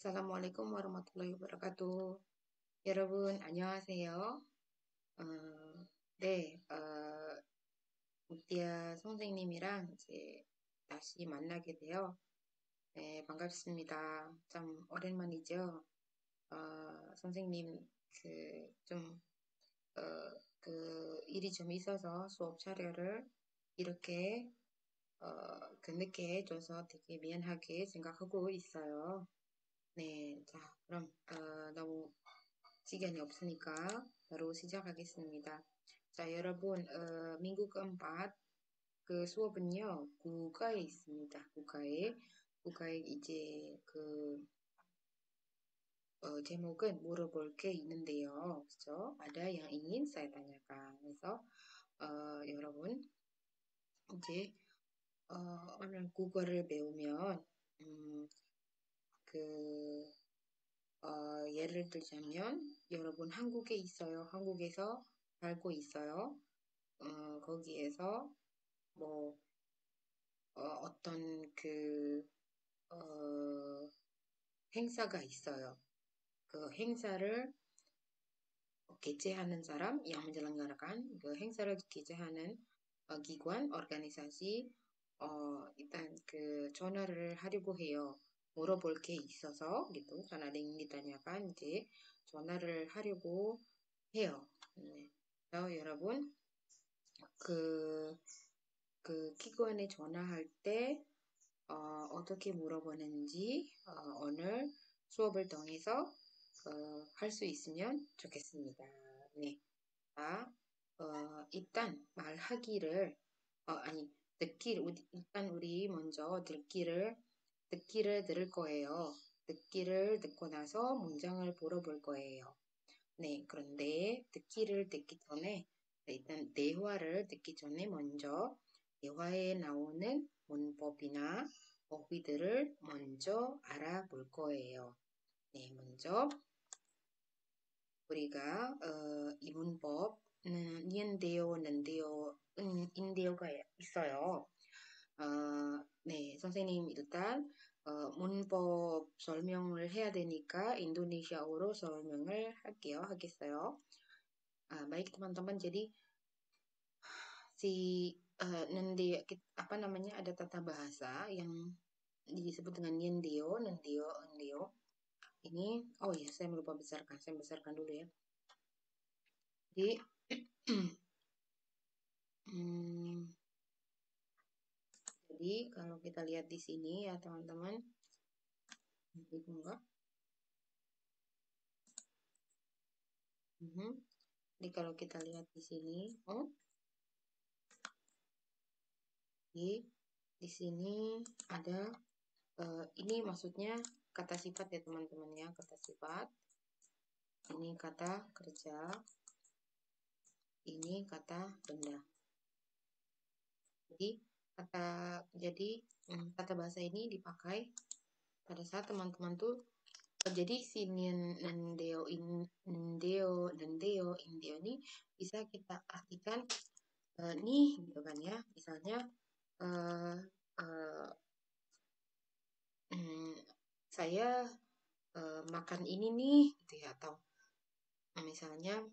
Assalamualaikum warahmatullahi wabarakatuh. 여러분, 안녕하세요. 어, 네, 무띠아 선생님이랑 이제 다시 만나게 돼요. 네, 반갑습니다. 참 오랜만이죠. 선생님, 좀, 어, 일이 좀 있어서 수업 자료를 이렇게, 늦게 해줘서 되게 미안하게 생각하고 있어요. 네, 자, 그럼, 너무 시간이 없으니까 바로 시작하겠습니다. 자, 여러분, 민국 keempat 수업은요, 국어에 있습니다. 국어에 이제 제목은 물어볼 게 있는데요. 그죠? Ada yang ingin saya tanyakan. 그래서, 여러분, 이제, 오늘 국어를 배우면, 그, 예를 들자면, 여러분 한국에 있어요. 한국에서 살고 있어요. 거기에서 뭐, 어떤 행사가 있어요. 그 행사를 개최하는 사람, yang menyelenggarakan 그 행사를 개최하는 기관, organisasi, 일단 전화를 하려고 해요. 물어볼 게 있어서, gitu. Karena ada yang ditanyakan, 이제 전화를 하려고 해요. 네. 그래서 여러분, 기관에 전화할 때, 어떻게 물어보는지, 오늘 수업을 통해서, 할 수 있으면 좋겠습니다. 네. 자, 일단 말하기를, 일단 우리 먼저 듣기를 들을 거예요. 듣기를 듣고 나서 문장을 물어볼 거예요. 네, 그런데 듣기를 듣기 전에 일단 대화를 듣기 전에 먼저 대화에 나오는 문법이나 어휘들을 먼저 알아볼 거예요. 네, 먼저 우리가 이 문법은 니은데요, 는데요, 인데요가 있어요. 네, 선생님 일단 문법 설명을 해야 되니까 인도네시아어로 설명을 하겠어요. Baik teman-teman, jadi apa namanya, ada tata bahasa yang disebut dengan nendeo, nendeo. Ini, oh ya, saya lupa besarkan. Saya besarkan dulu ya. Jadi, jadi kalau kita lihat di sini ya teman-teman, jadi kalau kita lihat di sini, di sini ada, ini maksudnya kata sifat ya teman-teman ya, kata sifat. Ini kata kerja, ini kata benda. Jadi kata bahasa ini dipakai pada saat teman-teman tuh, jadi si nendeo, indeo ini bisa kita artikan nih gitu kan ya. Misalnya saya makan ini nih gitu ya, atau misalnya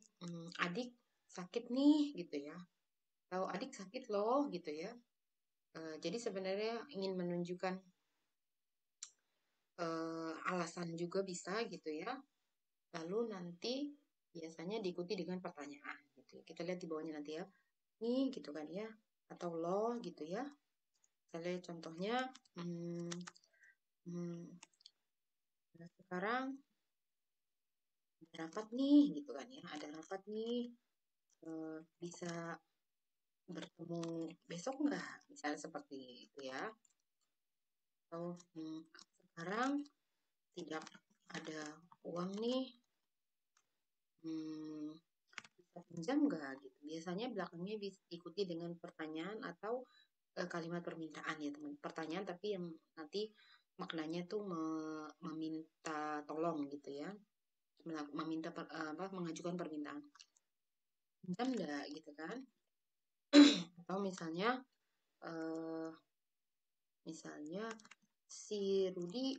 adik sakit nih gitu ya, atau adik sakit loh gitu ya. Jadi sebenarnya ingin menunjukkan alasan juga bisa gitu ya. Lalu nanti biasanya diikuti dengan pertanyaan gitu. Kita lihat di bawahnya nanti ya. Nih gitu kan ya, atau loh gitu ya. Kita lihat contohnya, sekarang ada rapat nih gitu kan ya, ada rapat nih, bisa bertemu besok nggak, misalnya seperti itu ya. Atau sekarang tidak ada uang nih, bisa pinjam nggak gitu. Biasanya belakangnya diikuti dengan pertanyaan atau kalimat permintaan ya teman. Pertanyaan tapi yang nanti maknanya tuh meminta tolong gitu ya, mengajukan permintaan. Pinjam nggak gitu kan. Atau misalnya si Rudi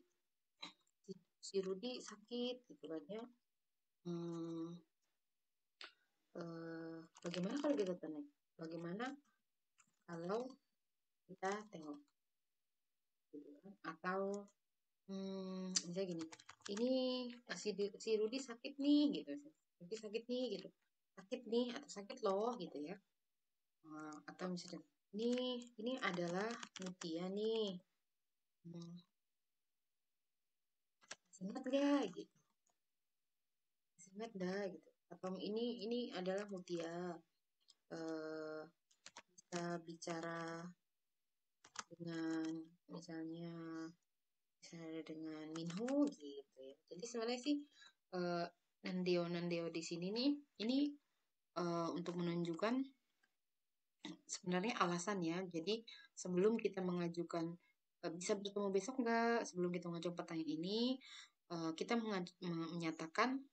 si Rudi sakit gitu kan ya. Hmm, bagaimana kalau kita tanya? Bagaimana kalau kita tengok gitu kan? Atau misalnya gini, ini si Rudi sakit nih gitu, Rudi sakit nih gitu, sakit nih atau sakit loh gitu ya. Atau misalnya ini adalah Mutia nih, hmm, ingat gak gitu, ingat dah gitu. Atau ini adalah Mutia, eh, kita bicara dengan misalnya dengan Minho gitu ya. Jadi sebenarnya sih eh, Nandeo di sini nih ini untuk menunjukkan sebenarnya alasan ya. Jadi sebelum kita mengajukan bisa bertemu besok nggak? Sebelum kita mengajukan pertanyaan ini kita menyatakan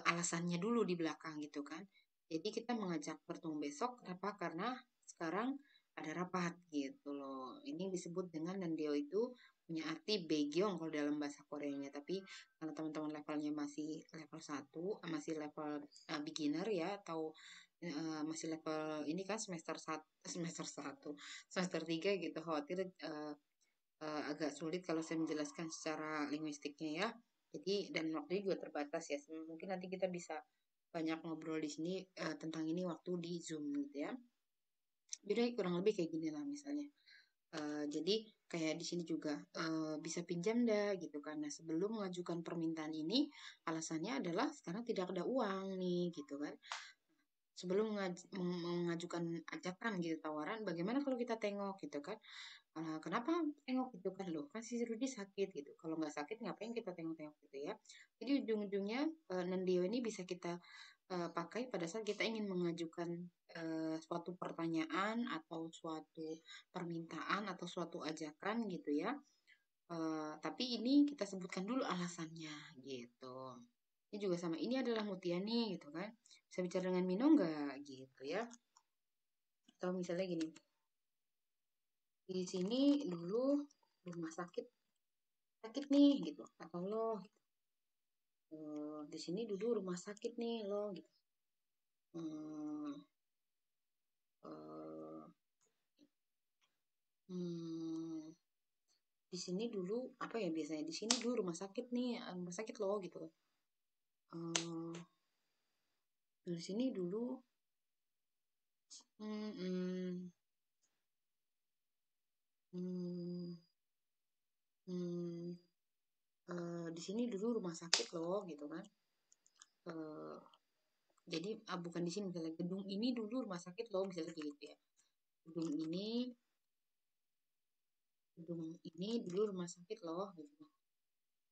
alasannya dulu di belakang gitu kan. Jadi kita mengajak bertemu besok kenapa? Karena sekarang ada rapat gitu loh. Ini disebut dengan Nandeo itu punya arti Baekgyeong kalau dalam bahasa Koreanya. Tapi kalau teman-teman levelnya masih level 1, masih level beginner ya atau masih level ini kan semester 3 gitu khawatir agak sulit kalau saya menjelaskan secara linguistiknya ya. Jadi dan waktunya juga terbatas ya. Mungkin nanti kita bisa banyak ngobrol di sini tentang ini waktu di Zoom gitu ya. Jadi kurang lebih kayak gini lah misalnya. Jadi kayak di sini juga bisa pinjam dah gitu karena sebelum mengajukan permintaan ini alasannya adalah sekarang tidak ada uang nih gitu kan. Sebelum mengajukan ajakan gitu tawaran, bagaimana kalau kita tengok gitu kan? Kenapa tengok gitu kan loh? Kan si Rudy sakit gitu. Kalau nggak sakit ngapain kita tengok-tengok gitu ya? Jadi ujung-ujungnya Nandio ini bisa kita pakai pada saat kita ingin mengajukan suatu pertanyaan atau suatu permintaan atau suatu ajakan gitu ya. Tapi ini kita sebutkan dulu alasannya gitu. Ini juga sama. Ini adalah Mutia nih gitu kan. Bisa bicara dengan Mino nggak gitu ya? Atau misalnya gini, di sini dulu rumah sakit sakit nih gitu atau lo di sini dulu rumah sakit nih lo gitu. Hmm, eh, hmm, di sini dulu apa ya biasanya di sini dulu rumah sakit nih rumah sakit lo gitu. Eh, di sini dulu hmm, hmm, hmm, hmm, di sini dulu rumah sakit loh gitu kan. Eh, jadi bukan di sini misalnya gedung ini dulu rumah sakit loh misalnya kayak gitu ya. Gedung ini dulu rumah sakit loh gitu.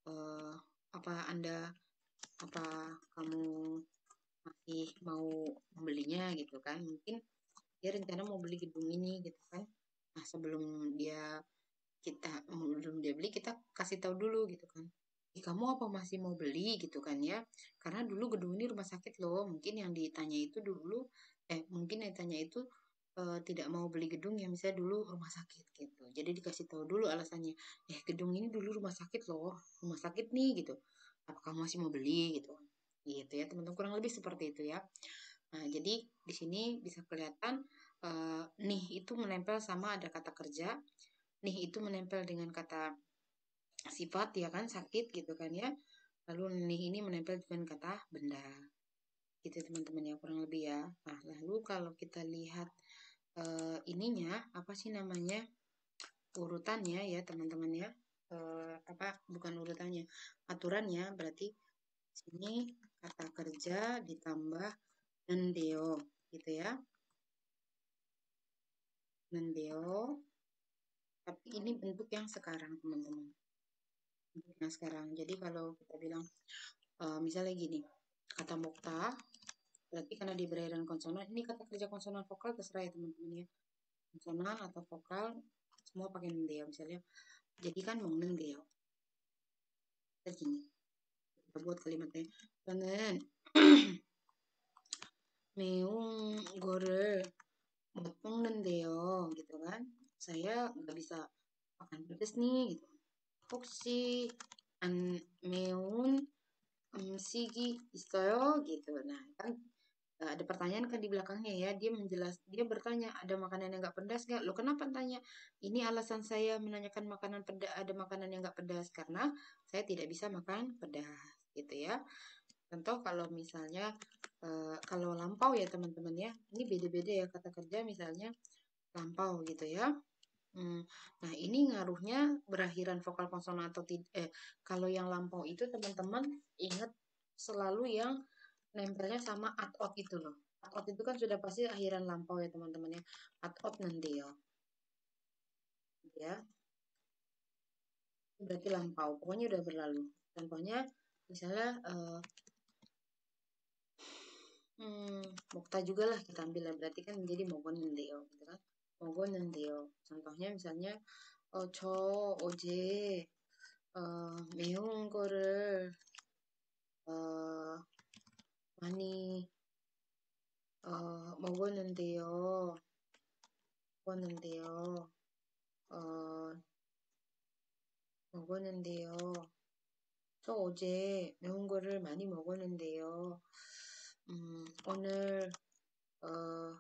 Eh, apa anda apa kamu masih mau membelinya gitu kan? Mungkin dia rencana mau beli gedung ini gitu kan. Nah, sebelum dia beli kita kasih tahu dulu gitu kan. Kamu apa masih mau beli gitu kan ya? Karena dulu gedung ini rumah sakit loh. Mungkin yang ditanya itu dulu mungkin yang ditanya itu tidak mau beli gedung yang misalnya dulu rumah sakit gitu. Jadi dikasih tahu dulu alasannya. Gedung ini dulu rumah sakit loh. Rumah sakit nih gitu. Apa kamu masih mau beli gitu? Gitu ya teman-teman kurang lebih seperti itu ya. Nah, jadi di sini bisa kelihatan nih itu menempel sama ada kata kerja. Nih itu menempel dengan kata sifat ya kan sakit gitu kan ya. Lalu nih ini menempel dengan kata benda. Gitu teman-teman ya kurang lebih ya. Nah, lalu kalau kita lihat ininya apa sih namanya? Urutannya ya teman-teman ya. Apa bukan urutannya, aturannya berarti sini kata kerja ditambah nendeo gitu ya. Nendeo tapi ini bentuk yang sekarang teman-teman. Bentuk yang sekarang. Jadi kalau kita bilang misalnya gini, kata Mokta berarti karena di berakhir konsonan, ini kata kerja konsonan vokal terserah ya teman-teman ya. Konsonan atau vokal semua pakai nendeo misalnya. Jadi kan mau nendeo. Kita gini, kita buat kalimatnya. Jangan meung gore motong nendeo gitu kan. Saya nggak bisa makan pedas nih gitu. Foksi 안 매운 음식이 있어요? gitu. Nah, kan ada pertanyaan kan di belakangnya ya. Dia bertanya, ada makanan yang nggak pedas nggak? Lo kenapa tanya? Ini alasan saya menanyakan makanan pedas, ada makanan yang nggak pedas karena saya tidak bisa makan pedas, gitu ya. Contoh kalau misalnya kalau lampau ya teman-teman ya, ini beda-beda ya kata kerja misalnya lampau gitu ya. Nah, ini ngaruhnya berakhiran vokal konsonan atau tidak. Kalau yang lampau itu teman-teman ingat selalu yang nempelnya sama at-ot itu loh. At-ot itu kan sudah pasti akhiran lampau ya teman-teman ya. At-ot nendeo. Ya, berarti lampau. Pokoknya udah berlalu. Contohnya misalnya mokta juga lah kita ambil lah. Berarti kan menjadi mogon nendeo gitu kan. Mogon nendeo. Contohnya misalnya 저 어제 매운 거를 어, 많이 먹었는데요. 먹었는데요. 어, 먹었는데요. 저 어제 매운 거를 많이 먹었는데요. 오늘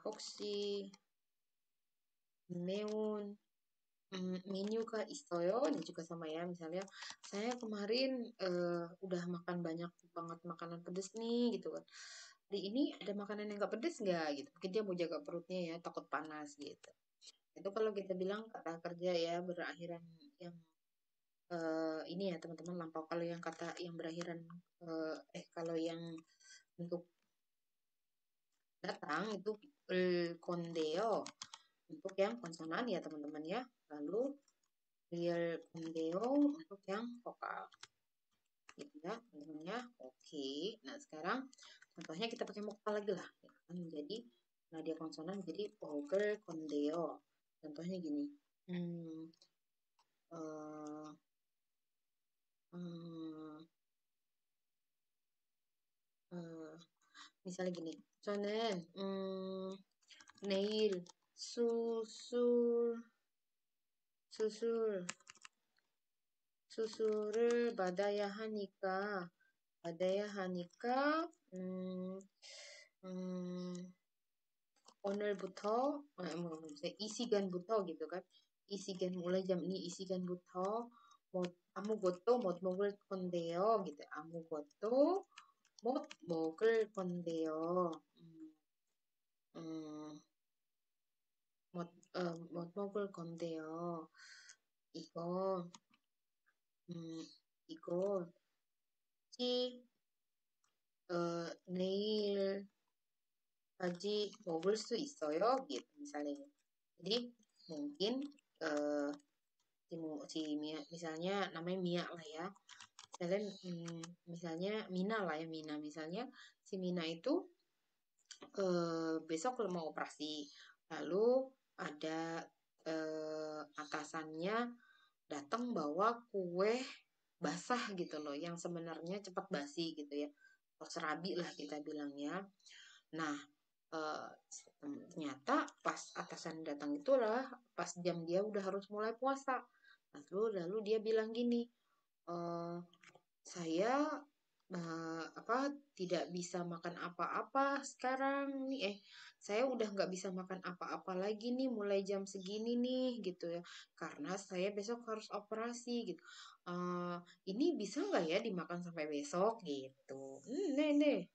혹시 매운 menu가 있어요? Ini juga sama ya, misalnya saya kemarin udah makan banyak banget makanan pedes nih gitu kan. Hari ini ada makanan yang gak pedes nggak gitu? Mungkin dia mau jaga perutnya ya, takut panas gitu. Itu kalau kita bilang kata kerja ya berakhiran yang ini ya teman-teman lampau. Kalau yang kata yang berakhiran kalau yang untuk datang itu kondeo untuk yang konsonan ya teman-teman ya. Lalu real kondeo untuk yang vokal gitu ya teman-teman ya. Oke, nah sekarang contohnya kita pakai vokal lagi lah ya kan, menjadi nadia konsonan jadi vokal kondeo. Contohnya gini, hmm, eh, hmm, eh, misalnya gini, 저는 내일 수술 수술을 받아야 하니까 음, 오늘부터 이 시간부터 gitu kan 이 시간 mulai jam ini 이 시간부터 뭐 아무것도 못 먹을 건데요 gitu 아무것도 못 먹을 건데요 음, 못 먹을 건데요 이거 이거 혹시 내일까지 먹을 수 있어요? gitu misalnya. Jadi mungkin eh, si Mia, misalnya namanya Mia lah ya. Misalnya Mina lah ya Mina. Misalnya si Mina itu besok kalau mau operasi, lalu ada atasannya datang bawa kue basah gitu loh, yang sebenarnya cepat basi gitu ya, atau serabi lah kita bilangnya. Nah, eh, ternyata pas atasan datang itulah pas jam dia udah harus mulai puasa. Lalu dia bilang gini, eh, saya tidak bisa makan apa-apa sekarang nih saya udah nggak bisa makan apa-apa lagi nih mulai jam segini nih gitu ya karena saya besok harus operasi gitu. Eh, ini bisa nggak ya dimakan sampai besok gitu. 네,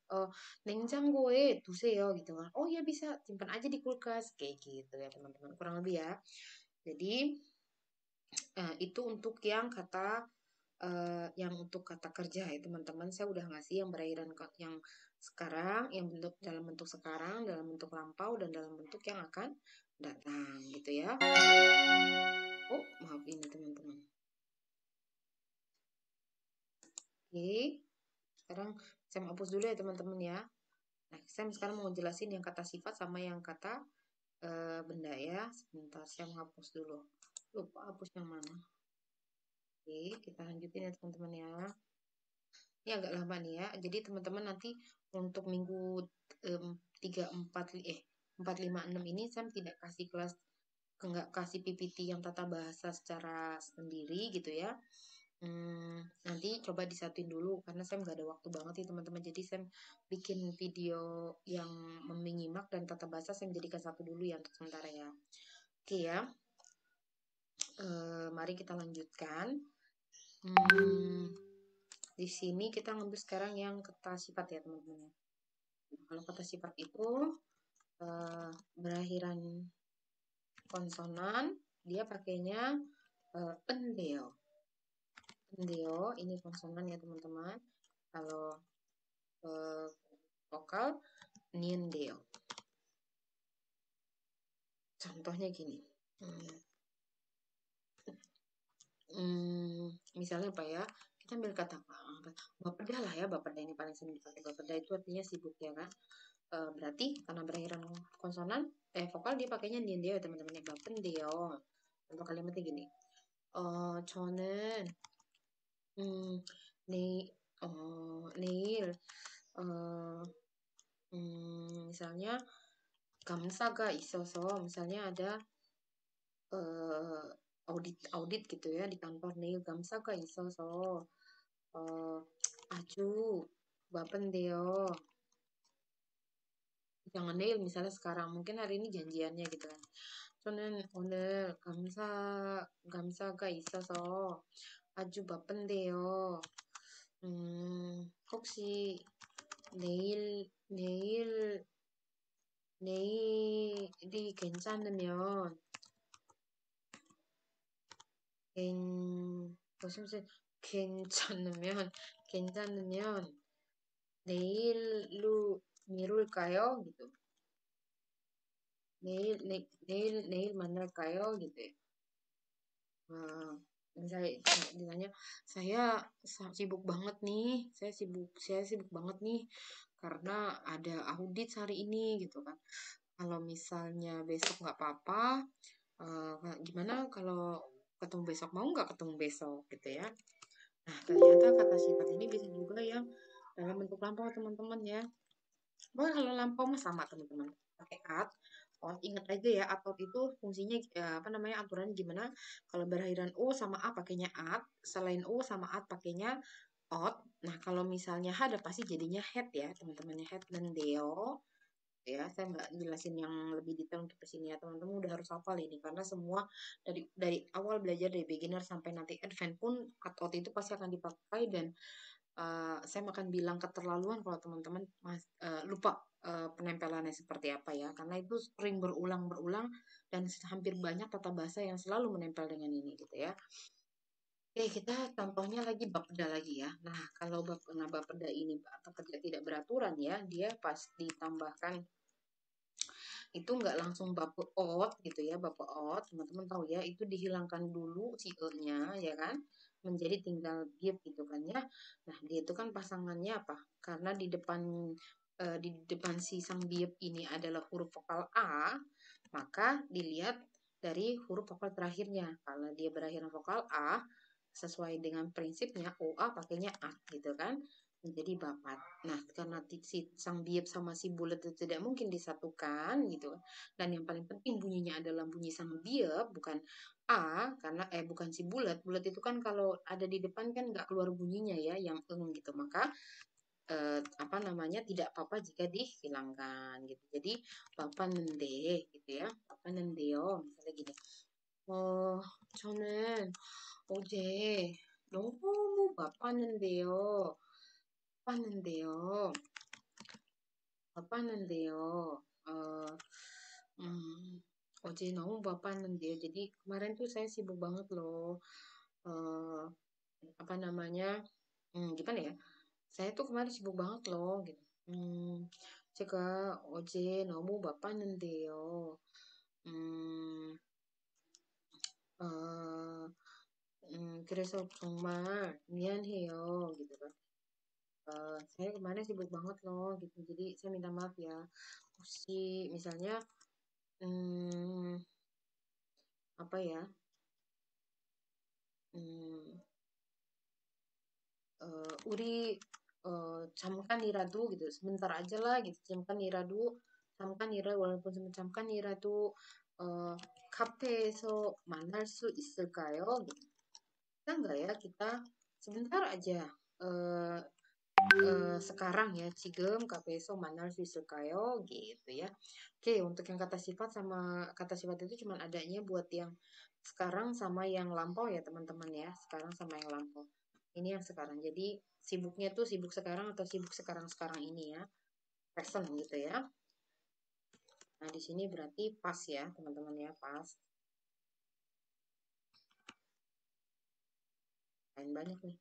냉장고에 두세요 gitu kan. Oh ya bisa simpan aja di kulkas kayak gitu ya teman-teman kurang lebih ya. Jadi itu untuk yang untuk kata kerja ya teman-teman. Saya udah ngasih yang berakhiran yang sekarang, yang dalam bentuk sekarang, dalam bentuk lampau, dan dalam bentuk yang akan datang gitu ya. Oh maaf ini teman-teman. Oke, sekarang saya mau hapus dulu ya teman-teman ya. Nah, saya sekarang mau jelasin yang kata sifat sama yang kata benda ya. Sebentar, saya mau hapus dulu. Lupa hapus yang mana. Oke, kita lanjutin ya teman-teman ya. Ini agak lama nih ya. Jadi teman-teman nanti untuk minggu 3, 4, 5, 6 ini saya tidak kasih kelas, nggak kasih PPT yang tata bahasa secara sendiri gitu ya. nanti coba disatuin dulu karena saya nggak ada waktu banget nih teman-teman. Jadi saya bikin video yang menyimak dan tata bahasa saya jadikan satu dulu ya untuk sementara ya. Oke ya, mari kita lanjutkan. Di sini kita ngambil sekarang yang kata sifat ya teman-teman. Kalau kata sifat itu berakhiran konsonan, dia pakainya endeo. Endeo ini konsonan ya teman-teman. Kalau vokal niendeo. Contohnya gini. Misalnya apa ya? Kita ambil kata bapeda lah ya. Bapeda ini paling sering dipakai. Bapeda itu artinya sibuk ya kan? Berarti karena berakhiran konsonan, vokal dia pakainya niendeo ya teman-teman. Bapendeo. Untuk kalimatnya gini. 저는 내, 내일 misalnya 감사가 있어서 misalnya ada audit gitu ya di kantor nih 감사가 있어서 아주 바쁜데요. Jangan Neil misalnya sekarang mungkin hari ini janjiannya gitu kan. 저는 오늘 감사가 있어서 아주 바쁜데요. 혹시 내일이 괜찮으면 괜찮으면 내일로 미룰까요? gitu. 내일 만날까요? gitu. Misalnya ditanya, saya sibuk banget nih, saya sibuk banget nih karena ada audit hari ini gitu kan. Kalau misalnya besok nggak apa-apa, gimana kalau ketemu besok, mau nggak ketemu besok gitu ya. Nah ternyata kata sifat ini bisa juga yang dalam bentuk lampau teman-teman ya. Pokoknya kalau lampau mah sama teman-teman, pakai at. Oh, ingat aja ya, at itu fungsinya apa namanya aturannya gimana? Kalau berakhiran u sama a pakainya at, selain u sama at pakainya ot. Nah, kalau misalnya h ada pasti jadinya head ya, teman-temannya head dan deo. Ya, saya nggak jelasin yang lebih detail untuk kesini ya, teman-teman udah harus hafal ini karena semua dari awal belajar dari beginner sampai nanti advance pun at itu pasti akan dipakai dan saya akan bilang keterlaluan kalau teman-teman lupa penempelannya seperti apa ya, karena itu sering berulang-berulang dan hampir banyak tata bahasa yang selalu menempel dengan ini gitu ya. Oke, kita contohnya lagi bapeda lagi ya. Nah, kalau bapeda ini pekerja tidak beraturan ya, dia pas ditambahkan itu nggak langsung bapeot gitu ya, bapeot, teman-teman tahu ya, itu dihilangkan dulu si e-nya ya kan, menjadi tinggal biep gitu kan ya. Nah, dia itu kan pasangannya apa? Karena di depan si sang biep ini adalah huruf vokal A, maka dilihat dari huruf vokal terakhirnya. Kalau dia berakhiran vokal A, sesuai dengan prinsipnya OA pakainya A gitu kan, menjadi bapat. Nah, karena si sang biep sama si bulat itu tidak mungkin disatukan gitu. Dan yang paling penting bunyinya adalah bunyi sang biep bukan A, karena bukan si bulat. Bulat itu kan kalau ada di depan kan nggak keluar bunyinya ya, yang gitu. Maka apa namanya tidak apa-apa jika dihilangkan gitu. Jadi bapak nende gitu ya. Bapak nendeo misalnya gini. 저는 어제 너무 바빴는데요. 바빴는데요. 바빴는데요. 어, 어제 너무 바빴는데요. Jadi kemarin tuh saya sibuk banget loh. Eh, apa namanya? Gimana ya? Saya tuh kemarin sibuk banget loh. Gitu. 제가 어제 너무 바빴는데요. 음, 어, 그래서 정말 미안해요. gitu kan. Saya kemarin sibuk banget loh gitu. Jadi saya minta maaf ya. Si misalnya apa ya? 음, 우리 잠깐이라도 gitu. Sebentar aja lah gitu. 잠깐이라도 walaupun 잠깐이라도 카페에서 만날 수 있을까요? gitu. Bisa nggak ya kita sebentar aja. Eh, sekarang ya, 지금 kapeso 만날 수 있을까요? Gitu ya. Oke, untuk yang kata sifat sama kata sifat itu cuma adanya buat yang sekarang sama yang lampau ya teman-teman ya. Sekarang sama yang lampau. Ini yang sekarang. Jadi sibuknya tuh sibuk sekarang atau sibuk sekarang-sekarang ini ya. Present gitu ya. Nah, di sini berarti pas ya, teman-teman ya, pas. Lain banyak nih.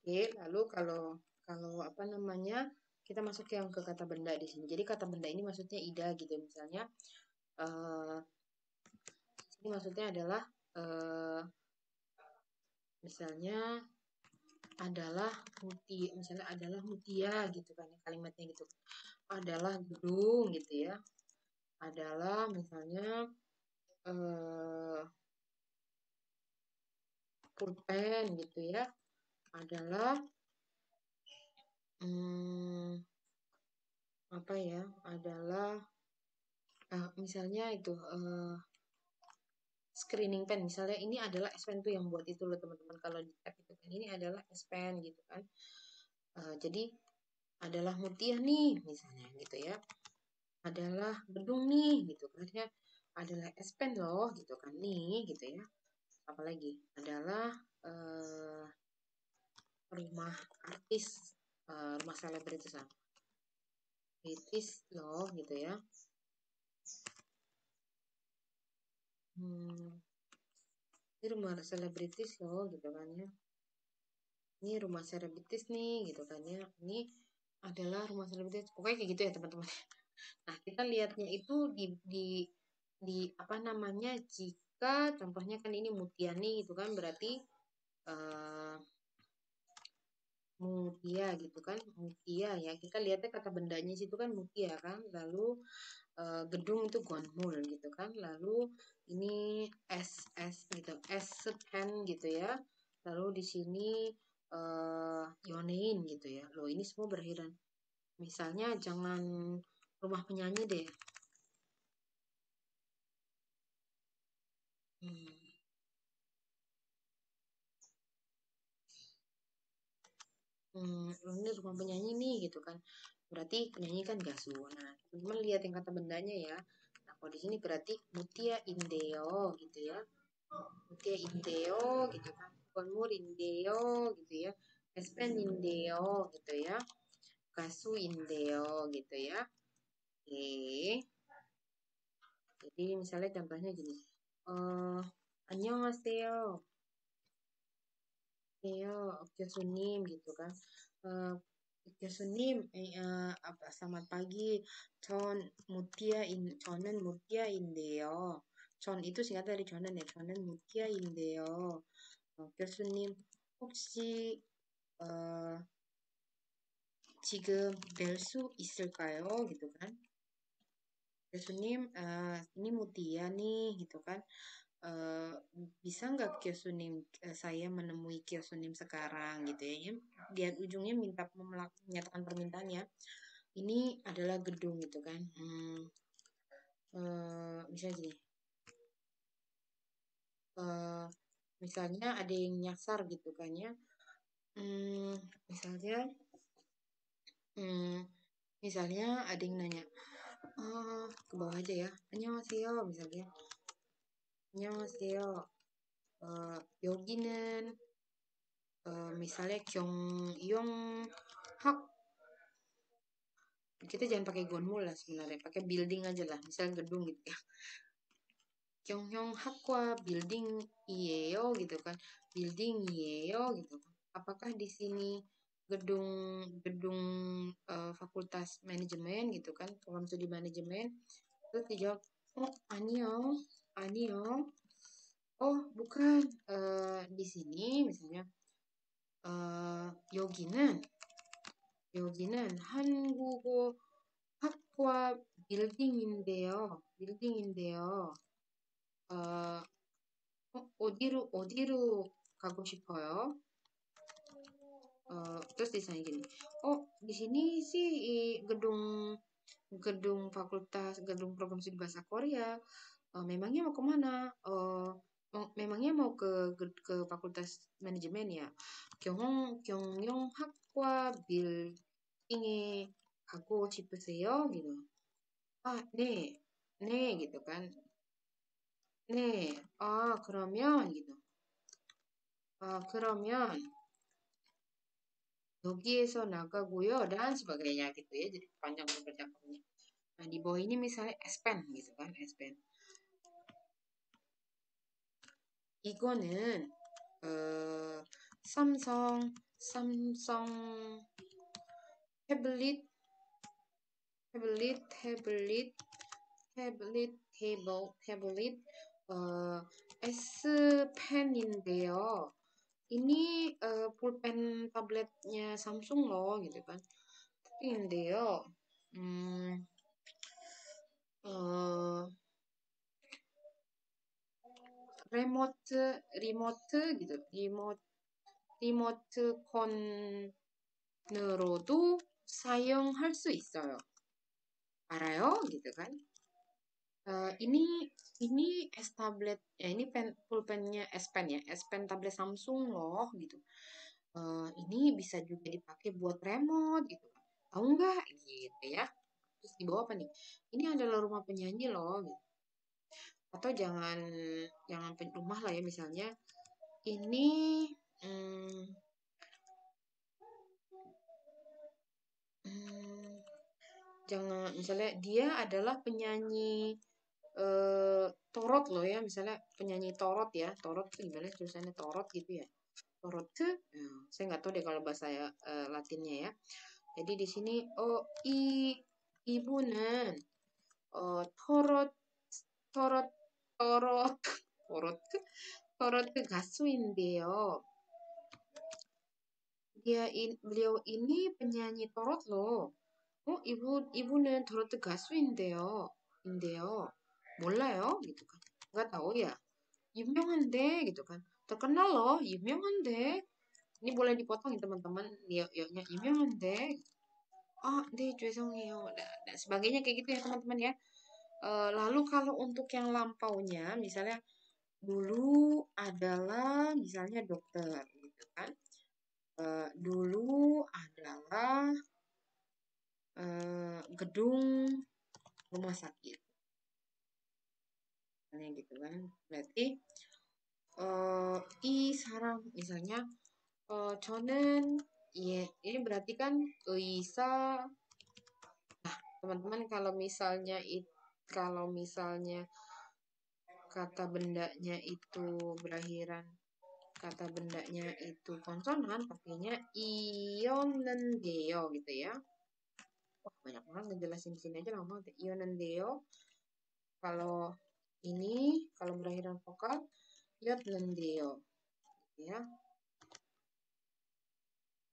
Oke, lalu kalau kalau apa namanya? Kita masuk yang ke kata benda di sini. Jadi kata benda ini maksudnya ida gitu misalnya. eh ini maksudnya adalah misalnya adalah misalnya adalah mutia gitu kan ya, kalimatnya gitu. Adalah gedung gitu ya. Adalah misalnya eh pulpen gitu ya. Adalah hmm, apa ya? Adalah misalnya itu screening pen misalnya ini adalah S Pen tuh yang buat itu loh teman-teman kalau di tab itu kan ini adalah S Pen gitu kan. Jadi adalah Mutia nih misalnya gitu ya, adalah gedung nih gitu kan ya, adalah S Pen loh gitu kan nih gitu ya, apalagi adalah uh, rumah artis, rumah selebritis lah, artis loh gitu ya. hmm, ini rumah selebritis loh gitu kan ya, ini rumah selebritis nih gitu kan ya, ini adalah rumah selebritis pokoknya kayak gitu ya teman-teman. Nah kita lihatnya itu di apa namanya, jika contohnya kan ini Mutiani itu kan berarti uh, Mutia gitu kan, Mutia ya, kita lihatnya kata bendanya situ kan Mutia kan, lalu gedung itu Gonmul gitu kan, lalu ini SS gitu, S pen gitu ya, lalu di sini Yonein gitu ya. Loh ini semua berakhiran. Misalnya jangan rumah penyanyi deh. Hmm. Ini rumah penyanyi nih gitu kan. Berarti penyanyi kan Gasu. Nah, teman-teman lihat yang kata bendanya ya. Nah, kalau di sini berarti Mutia Indeo gitu ya. Mutia Indeo gitu kan. Konmur Indeo gitu ya. Espen Indeo gitu ya. Gasu Indeo gitu ya. Oke. Jadi misalnya contohnya gini. Eh, 안녕하세요. Iya, 교수님 gitu kan. Eh, 교수님, apa selamat pagi. 저는 무티아인데요. 전 itu singkat dari 저는 ya. 저는 무티아인데요. 교수님 혹시 어, 지금 뵐 수 있을까요? gitu kan. 교수님, ini Mutia nih gitu kan. eh, Bisa nggak Kyosunim, saya menemui Kyosunim sekarang gitu ya. Dia ujungnya minta menyatakan permintaannya. Ini adalah gedung gitu kan. Misalnya gini. eh, Misalnya ada yang nyasar gitu kan ya. Hmm, misalnya, hmm, misalnya ada yang nanya. Ke bawah aja ya. 안녕하세요 misalnya. 안녕하세요. 여기는 misalnya Gyeongyonghak, kita jangan pakai gonmul lah sebenarnya, pakai building aja lah, misalnya gedung gitu ya. Gyeongyonghakwa building iyeyo gitu kan, building iyeyo gitu kan. Apakah di sini gedung gedung fakultas manajemen gitu kan, program studi manajemen? Terus dijawab, oh anio, anio, oh bukan, di sini misalnya 여기는 한국어 학과 빌딩인데요. 어, 어디로 가고 싶어요? Terus disanya gini, oh di sini sih gedung gedung fakultas gedung program studi bahasa Korea. Memangnya mau kemana? memangnya mau ke Fakultas Manajemen ya? 경영학과 빌딩에 가고 싶으세요? gitu. 아, 네, 네, gitu kan. 네, 그러면 gitu. 그러면 여기에서 나가고요 dan sebagainya gitu ya. Jadi panjang percakapannya. Nah, di bawah ini misalnya S-Pen gitu kan, S-Pen. 이거는 삼성 태블릿 태블릿 태블릿 태블릿 어, Spen인데요. Ini pulpen tabletnya Samsung loh gitu kan. Inde요. Hmm, eh, remote remote gitu. 리모트 컨으로도 사용할 수 있어요. 알아요? gitu kan. Ini S tablet ya ini pulpennya S Pen ya S Pen tablet Samsung loh gitu. Ini bisa juga dipakai buat remote gitu kan. Tahu nggak gitu ya? Terus di bawah apa nih? Ini adalah rumah penyanyi loh gitu. Atau jangan jangan rumah lah ya misalnya ini hmm, hmm, jangan misalnya dia adalah penyanyi Torot loh ya misalnya penyanyi Torot ya Torot itu gimana tulisannya Torot gitu ya Torot saya nggak tahu deh kalau bahasa Latinnya ya jadi di sini ibu는 Torot Torot Torot Torot Torot 가수인데요. Beliau ini penyanyi Torot loh. 이분은 트로트 가수인데요. 몰라요? gitu kan. Nggak tahu ya. 유명한데 gitu kan. Terkenal loh, 유명한데. Ini boleh dipotong ya teman-teman. Ya, 유명한데. 네, 죄송해요. Dan sebagainya kayak gitu ya teman-teman ya. Lalu kalau untuk yang lampaunya, misalnya dulu adalah misalnya dokter gitu kan. Dulu adalah gedung rumah sakit. Gitu kan. Berarti 이 사람 misalnya 저는 ini berarti kan 의사. Teman-teman kalau misalnya kata bendanya itu berakhiran kata bendanya itu konsonan pakainya ionendeyo gitu ya. Wah, banyak banget ngejelasin sini aja lama banget. Ionendeyo. Kalau kalau berakhiran vokal ionendeyo ya.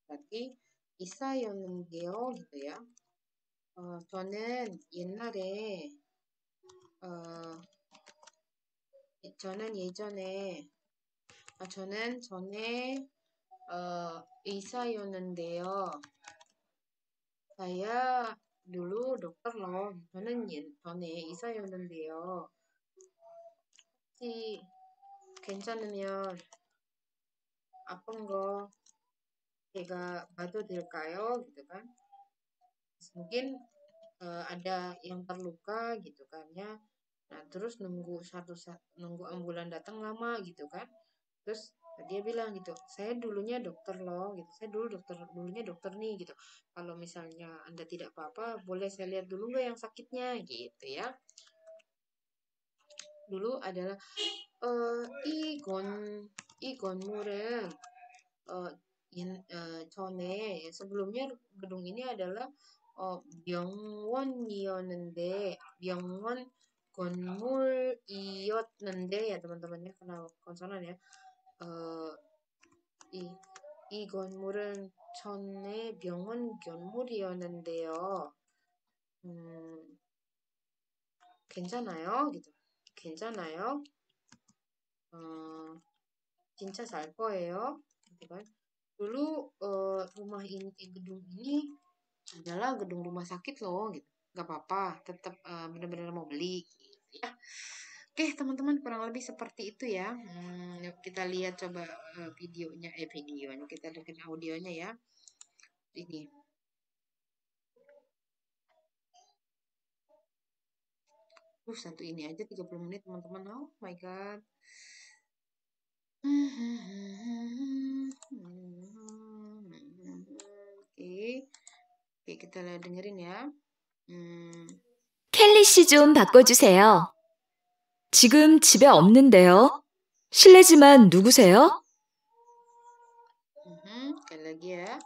berarti 이사였는데요 gitu ya. 저는 옛날에 어, 저는 예전에 저는 전에 의사였는데요. saya dulu dokter loh. 저는 전에 의사였는데요. 혹시 괜찮으면 아픈 거 제가 봐도 될까요? gitu kan. Mungkin ada yang terluka gitu kan ya. Nah, terus nunggu ambulan datang lama gitu kan. Terus dia bilang gitu, saya dulunya dokter loh gitu. Saya dulunya dokter nih gitu. Kalau misalnya Anda tidak apa-apa, boleh saya lihat dulu nggak yang sakitnya gitu ya. Dulu adalah 이건 이 건물은 전에 sebelumnya gedung ini adalah 병원이었는데 병원 건물이었는데 ya teman-temannya kena konsonan ya. 이, 이 건물은 전에 병원 건물이었는데요. 괜찮아요? gitu. 괜찮아요? 진짜 살 거예요? gitu kan. Dulu rumah ini gedung ini adalah gedung rumah sakit loh gitu. Gak apa-apa, tetap benar-benar mau beli gitu ya. Oke, teman-teman, kurang lebih seperti itu ya. Yuk kita lihat coba videonya. Kita dengerin audionya ya. Ini. Satu ini aja 30 menit, teman-teman. Oh my God. Oke. Oke, kita dengerin ya. 켈리 씨 좀 바꿔주세요. 지금 집에 없는데요. 실례지만 누구세요? Sekali lagi ya.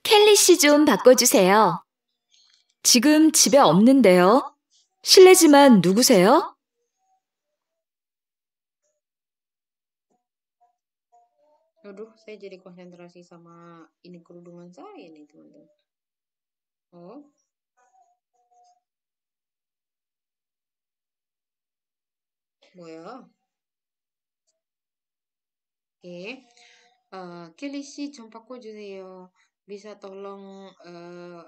켈리 씨 좀 바꿔주세요. 지금 집에 없는데요. 실례지만 누구세요? Aduh, saya jadi konsentrasi sama ini kerudungan saya nih, teman-teman. Oh. 뭐야? Oke. Kelly sih 좀 바꿔주세요. Bisa tolong eh,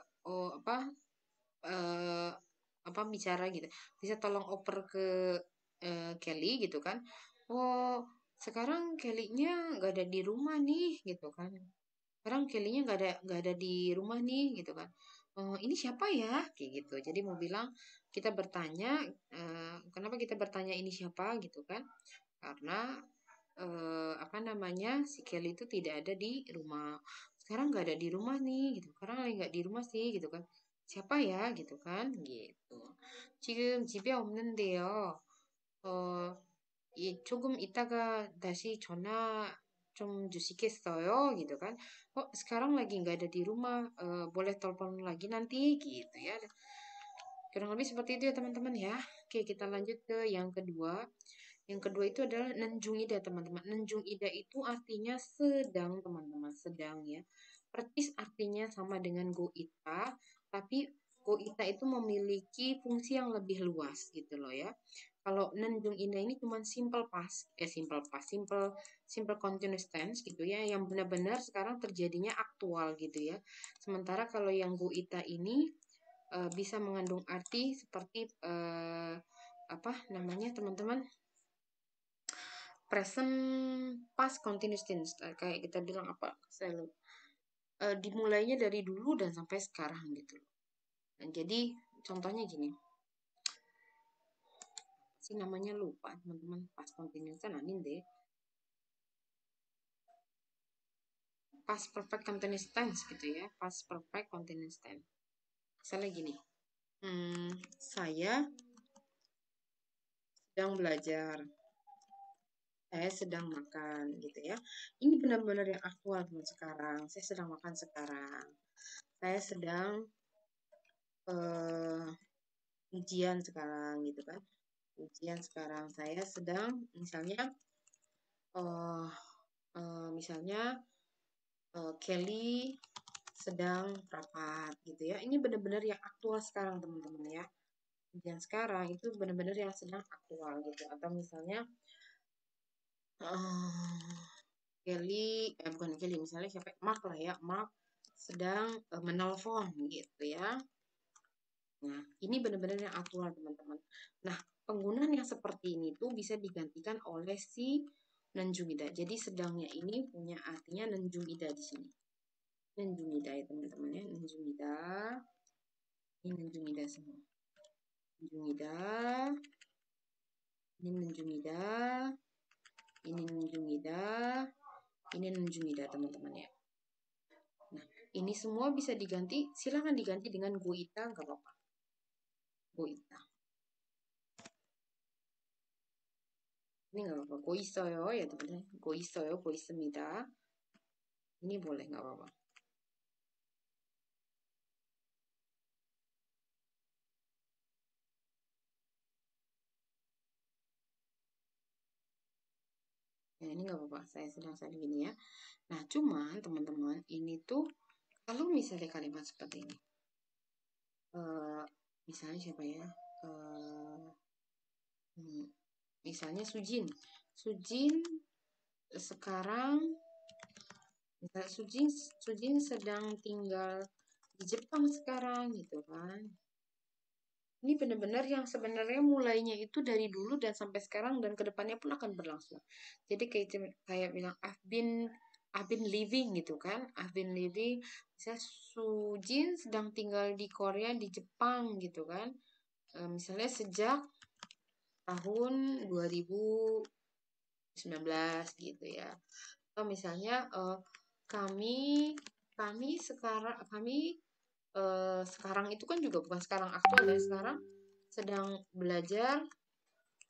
apa bicara gitu. Bisa tolong oper ke Kelly gitu kan. Oh, sekarang Kelly-nya nggak ada di rumah nih gitu kan. Sekarang Kelly-nya nggak ada di rumah nih gitu kan. Ini siapa ya? Kayak gitu. Jadi mau bilang kita bertanya, kenapa kita bertanya ini siapa gitu kan? Karena apa namanya, si Kelly itu tidak ada di rumah. Sekarang nggak ada di rumah nih gitu. Sekarang lagi nggak di rumah sih gitu kan. Siapa ya gitu kan gitu. 지금 집에 없는데요. 어, 조금 이따가 다시 전화 좀 주시겠어요? gitu kan. Oh, sekarang lagi nggak ada di rumah. Boleh telepon lagi nanti gitu ya. Kurang lebih seperti itu ya teman-teman ya. Oke, kita lanjut ke yang kedua. Yang kedua itu adalah Nenjung Ida, teman-teman. Nenjung Ida itu artinya sedang, teman-teman. Sedang ya. Persis artinya sama dengan Go Ita, tapi Go Ita itu memiliki fungsi yang lebih luas gitu loh ya. Kalau Nenjung Ida ini cuma simple continuous tense gitu ya, yang benar-benar sekarang terjadinya aktual gitu ya. Sementara kalau yang Go Ita ini bisa mengandung arti seperti apa namanya teman-teman, present past continuous tense, kayak kita bilang apa, saya lupa. Dimulainya dari dulu dan sampai sekarang gitu. Dan jadi contohnya gini, sih namanya lupa teman-teman, past continuous kan deh, past perfect continuous tense gitu ya, past perfect continuous tense. Misalnya gini, saya sedang belajar, saya sedang makan gitu ya. Ini benar-benar yang aktual teman sekarang. Saya sedang makan sekarang. Saya sedang ujian sekarang gitu kan. Ujian sekarang. Saya sedang misalnya misalnya Kelly sedang rapat gitu ya. Ini benar-benar yang aktual sekarang teman-teman ya. Ujian sekarang itu benar-benar yang sedang aktual gitu. Atau misalnya bukan Kelly, misalnya siapa, Mark lah ya, Mark sedang menelpon gitu ya. Nah, ini benar-benar yang aktual teman-teman. Nah, penggunaan yang seperti ini tuh bisa digantikan oleh si Nenjumida. Jadi sedangnya ini punya artinya Nenjumida di sini. Nenjumida ya teman-teman ya, Nenjumida. Ini Nenjumida semua. Nenjumida. Ini Nenjumida. Ini Nenjumida. Ini Nenjumida teman-teman ya. Nah, ini semua bisa diganti, silahkan diganti dengan Goita, nggak apa-apa. Goita. Ini nggak apa-apa. Go 있어요 ya teman-teman. Go 있어요, go 있습니다. Ini boleh, nggak apa-apa. Ya, ini nggak apa-apa. Saya sedang gini ya. Nah, cuman teman-teman, ini tuh kalau misalnya kalimat seperti ini. Misalnya siapa ya? Misalnya Sujin. Sujin sekarang, misalnya Sujin sedang tinggal di Jepang sekarang gitu kan. Ini benar-benar yang sebenarnya mulainya itu dari dulu dan sampai sekarang dan kedepannya pun akan berlangsung. Jadi kayak bilang I've been living gitu kan. I've been living. Misalnya Sujin sedang tinggal di Korea, di Jepang gitu kan. Misalnya sejak tahun 2019 gitu ya. Atau misalnya kami kami sekarang itu kan juga bukan sekarang aktual ya, sekarang sedang belajar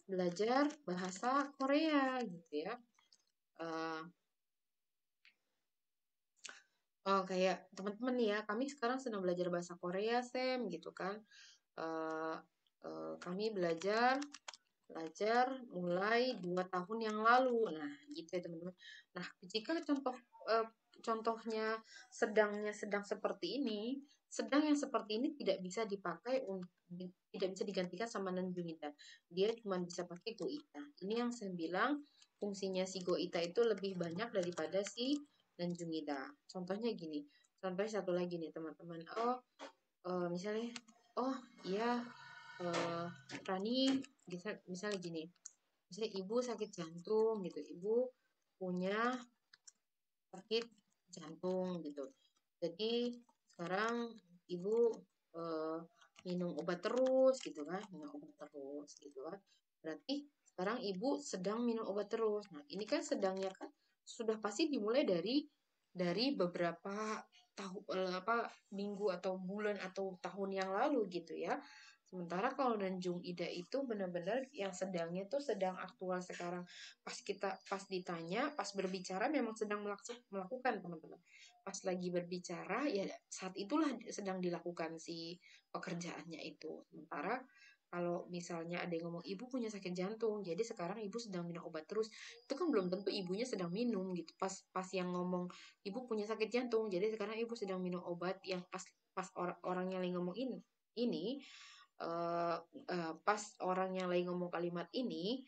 belajar bahasa Korea gitu ya. Eh, kayak teman-teman nih ya, kami sekarang sedang belajar bahasa Korea, Sam, gitu kan. Eh, kami belajar belajar mulai 2 tahun yang lalu. Nah, gitu ya teman-teman. Nah, jika eh, contohnya sedang seperti ini, sedang yang seperti ini tidak bisa dipakai tidak bisa digantikan sama nanjungita. Dia cuma bisa pakai goita. Ini yang saya bilang fungsinya si goita itu lebih banyak daripada si nanjungita. Contohnya gini. Contohnya satu lagi nih teman-teman. Misalnya, oh iya, eh, Rani misalnya gini, misalnya ibu sakit jantung gitu, ibu punya sakit jantung gitu, jadi sekarang ibu eh, minum obat terus gitu kan, minum obat terus gitu kan, berarti sekarang ibu sedang minum obat terus. Nah ini kan sedangnya kan sudah pasti dimulai dari beberapa apa minggu atau bulan atau tahun yang lalu gitu ya. Sementara kalau Nanjung Ida itu benar-benar yang sedangnya tuh sedang aktual sekarang. Pas ditanya, pas berbicara memang sedang melakukan teman-teman. Pas lagi berbicara ya saat itulah sedang dilakukan si pekerjaannya itu. Sementara kalau misalnya ada yang ngomong ibu punya sakit jantung, jadi sekarang ibu sedang minum obat terus, itu kan belum tentu ibunya sedang minum gitu. Pas yang ngomong ibu punya sakit jantung, jadi sekarang ibu sedang minum obat yang pas orang yang lagi ngomong ini eh, pas orang yang lagi ngomong kalimat ini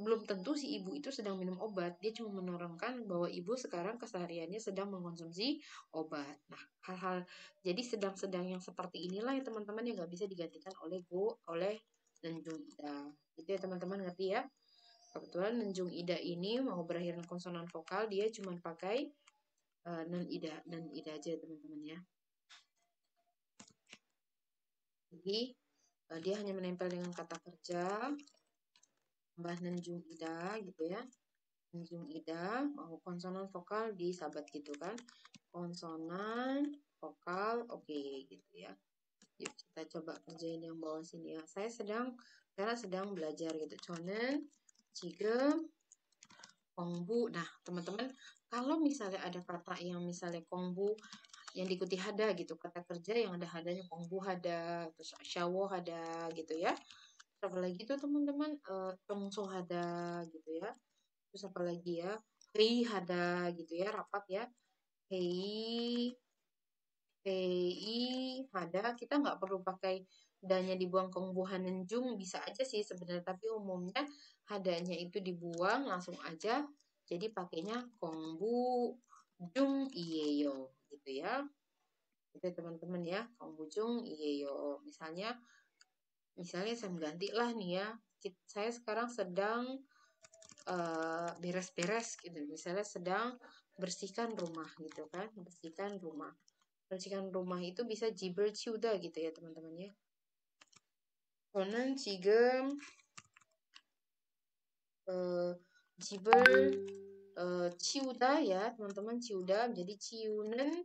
belum tentu si ibu itu sedang minum obat. Dia cuma menerangkan bahwa ibu sekarang kesehariannya sedang mengkonsumsi obat. Nah, hal-hal jadi sedang-sedang yang seperti inilah yang teman-teman yang nggak bisa digantikan oleh Nenjung Ida. Itu ya teman-teman ngerti ya. Kebetulan Nenjung Ida ini mau berakhiran konsonan vokal, dia cuma pakai non ida aja teman-teman ya. Jadi dia hanya menempel dengan kata kerja, tambah Nenjung Ida gitu ya. Nenjung Ida mau konsonan vokal disabat gitu kan. Konsonan vokal oke gitu ya. Yuk kita coba kerjain yang bawah sini ya. Saya sedang belajar gitu. Chonen, jigem, kongbu. Nah, teman-teman, kalau misalnya ada kata yang misalnya kongbu yang diikuti hada gitu, kata kerja yang ada hadanya kongbu hada, terus shawo hada gitu ya. Terus apa lagi tuh teman-teman, tongso hada gitu ya. Terus apa lagi ya? Hei hada gitu ya, rapat ya. Hei, hei hada. Kita nggak perlu pakai danya dibuang ke umbuhan nenjung, bisa aja sih sebenarnya. Tapi umumnya hadanya itu dibuang langsung aja. Jadi pakainya kongbu jung iyeyo gitu ya. Itu teman-teman ya, kongbu jung iyeyo. Misalnya saya ganti lah nih ya. Saya sekarang sedang beres-beres gitu. Misalnya sedang bersihkan rumah gitu kan, bersihkan rumah. Bersihkan rumah itu bisa jibel ciuda gitu ya teman-teman ya. 저는 지금 집을 치우다 ya teman-teman ciuda menjadi ciu는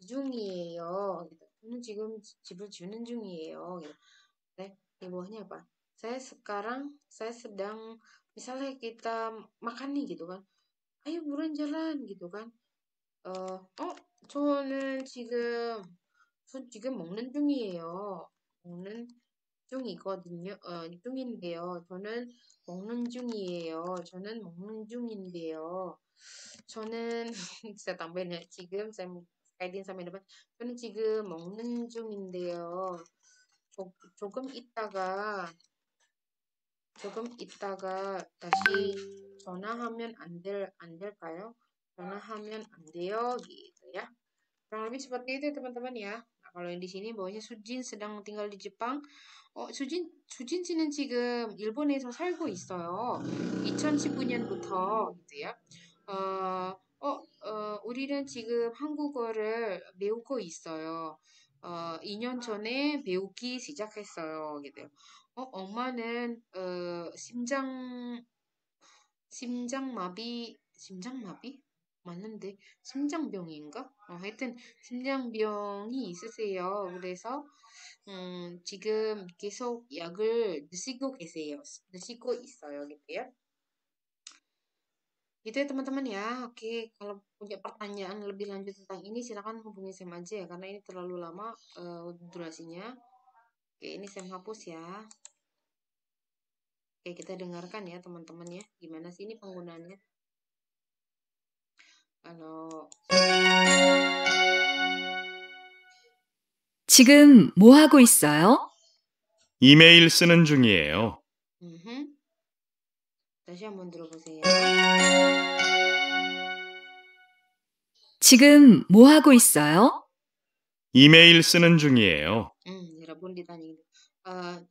중이에요 gitu. 저는 지금 집을 치우는 중이에요 gitu. Di bawahnya apa? Saya sedang misalnya kita makan nih gitu kan. Ayo buruan jalan gitu kan. 어, 저는 지금 먹는 중이에요. 먹는 중이거든요. 중인데요. 저는 먹는 중인데요. 저는, saya tambahin ya, saya kaitin sampai depan. 저는 지금 먹는 중인데요. 조금 있다가, 조금 있다가 다시 전화하면 안 될까요? 전화하면 안 돼요. Gitu ya. Kurang lebih seperti itu teman-teman ya. kalau yang di sini bawahnya Sujin sedang tinggal di Jepang. 수진 씨는 지금 일본에서 살고 있어요. 2019년부터 gitu ya. 우리는 지금 한국어를 배우고 있어요. 2년 전에 배우기 시작했어요. gitu. 엄마는 심장마비 맞는데 심장병인가? 하여튼 심장병이 있으세요. 그래서 지금 계속 약을 드시고 계세요. 드시고 있어요, gitu ya. Gitu ya teman-teman ya. Oke, kalau punya pertanyaan lebih lanjut tentang ini silakan hubungi Sam aja ya karena ini terlalu lama durasinya. Oke, ini Sam hapus ya. Oke, kita dengarkan ya teman-teman ya. Gimana sih ini penggunaannya? Kalau 지금 뭐 하고 있어요? 이메일 쓰는 중이에요. 다시 한번 들어보세요. 지금 뭐 하고 있어요? 이메일 쓰는 중이에요. 여러분 ditanya gitu.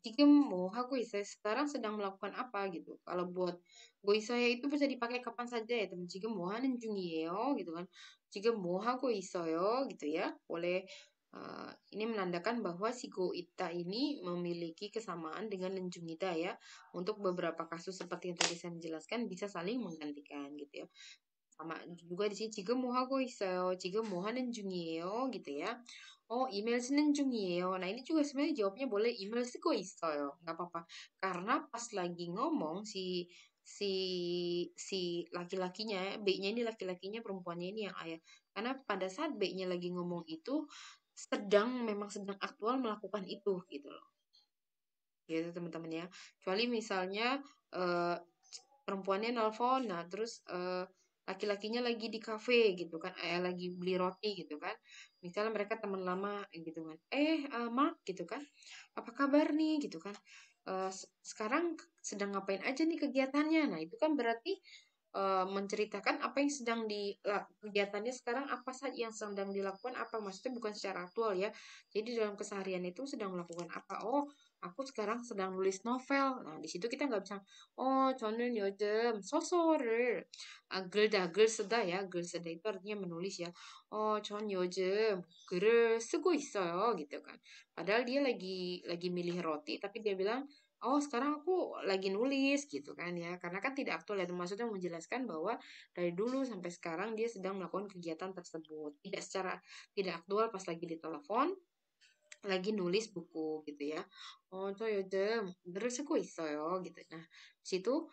Jikem mau hago isaya sekarang sedang melakukan apa gitu. Kalau buat go isaya itu bisa dipakai kapan saja ya teman. Jikem mau hanen jungiyeo gitu kan. Jikem mau hago isoyo gitu ya. Boleh ini menandakan bahwa si go ita ini memiliki kesamaan dengan nenjungida ya. Untuk beberapa kasus seperti yang tadi saya menjelaskan bisa saling menggantikan gitu ya. Sama juga di sini 지금 뭐 하고 있어요? 지금 뭐 하는 중이에요? gitu ya. 이메일 쓰는 중이에요. Nah, ini juga sebenarnya jawabnya boleh email 쓰고 있어요. Nggak apa-apa. Karena pas lagi ngomong si si laki-lakinya, B-nya ini laki-lakinya, perempuannya ini yang ayah. Karena pada saat B-nya lagi ngomong itu memang sedang aktual melakukan itu gitu loh. Gitu teman-teman ya. Kecuali misalnya eh, perempuannya nelpon, nah terus laki-lakinya lagi di kafe gitu kan, lagi beli roti gitu kan. Misalnya mereka teman lama gitu kan. Mark gitu kan. Apa kabar nih gitu kan. Sekarang sedang ngapain aja nih kegiatannya? Nah, itu kan berarti menceritakan apa yang sedang kegiatannya sekarang apa saja yang sedang dilakukan apa maksudnya bukan secara aktual ya. Jadi dalam keseharian itu sedang melakukan apa? Aku sekarang sedang nulis novel. Nah, di situ kita nggak bisa, 저는 요즘 소설을, 글을 쓰다 ya. 글 쓰다 itu artinya menulis ya. 전 요즘 글을 쓰고 있어요, gitu kan. Padahal dia lagi milih roti, tapi dia bilang, sekarang aku lagi nulis gitu kan ya. Karena kan tidak aktual ya. Maksudnya menjelaskan bahwa dari dulu sampai sekarang dia sedang melakukan kegiatan tersebut. Tidak aktual pas lagi di telepon, lagi nulis buku gitu ya. 저 요즘 글을 쓰고 있어요 gitu. Nah, di situ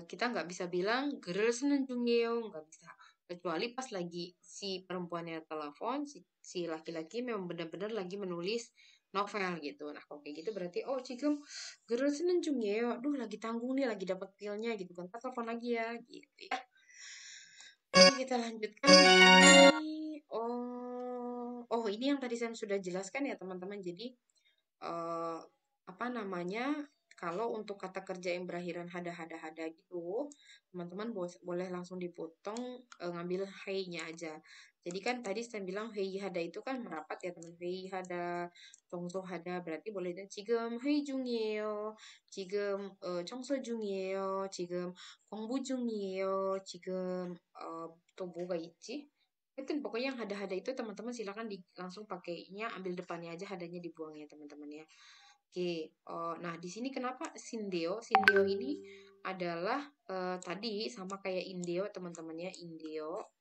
kita nggak bisa bilang 글을 쓰는 중이에요, nggak bisa. Kecuali pas lagi si perempuannya telepon, si laki-laki memang benar-benar lagi menulis novel gitu. Nah, kalau kayak gitu berarti 지금 글을 쓰는 중이에요. Aduh, lagi tanggung nih, lagi dapat filenya gitu kan. Pas telepon lagi ya gitu ya. Oke, kita lanjutkan di sini. Ini yang tadi saya sudah jelaskan ya teman-teman. Jadi apa namanya? Kalau untuk kata kerja yang berakhiran hada gitu, teman-teman boleh langsung dipotong, ngambil hei-nya aja. Jadi kan tadi saya bilang hei hada itu kan merapat ya teman. Hei hada, 청소 hada berarti boleh 지금 회의 중이에요. 지금 청소 중이에요. 지금 공부 중이에요. 지금 또 뭐가 있지? Itu pokoknya yang hada-hada itu teman-teman silakan langsung pakainya ambil depannya aja, hadanya dibuang ya teman-teman ya. Oke, nah di sini kenapa Sindeo? Sindeo ini adalah tadi sama kayak Indeo teman-teman ya, Indeo.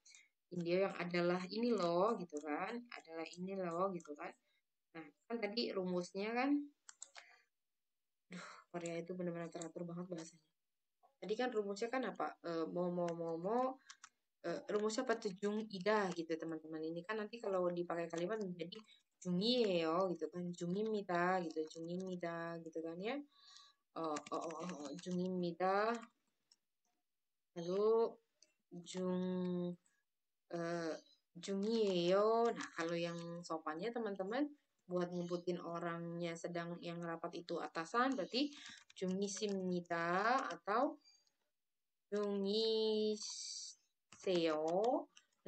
Indeo yang adalah ini loh gitu kan, adalah ini loh gitu kan. Nah kan tadi rumusnya kan, Korea itu benar-benar teratur banget bahasanya. Tadi kan rumusnya kan apa? Rumusnya apa tuh ida gitu teman-teman. Ini kan nanti kalau dipakai kalimat menjadi jung이에요 gitu kan, jung입니다 gitu, jung입니다 gitu kan ya. Jung입니다. Lalu jung jung이에요. Nah, kalau yang sopannya teman-teman buat nyebutin orangnya sedang yang rapat itu atasan berarti jung이십니다 atau jung이세요.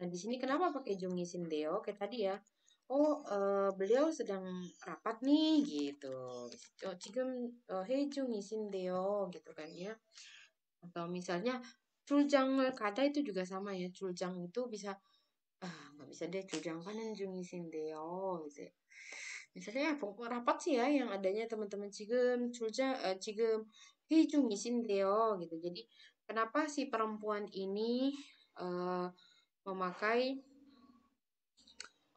Nah, di sini kenapa pakai jung이신데요? Kayak tadi ya. beliau sedang rapat nih gitu. 지금 회의 중이신데요 gitu kan ya. Atau misalnya 출장을 가다 itu juga sama ya. 출장 itu bisa nggak bisa deh 출장 가는 중이신데요 gitu. Ya. Misalnya pokok rapat sih ya yang adanya teman-teman 지금 회의 중이신데요 gitu. Jadi kenapa si perempuan ini memakai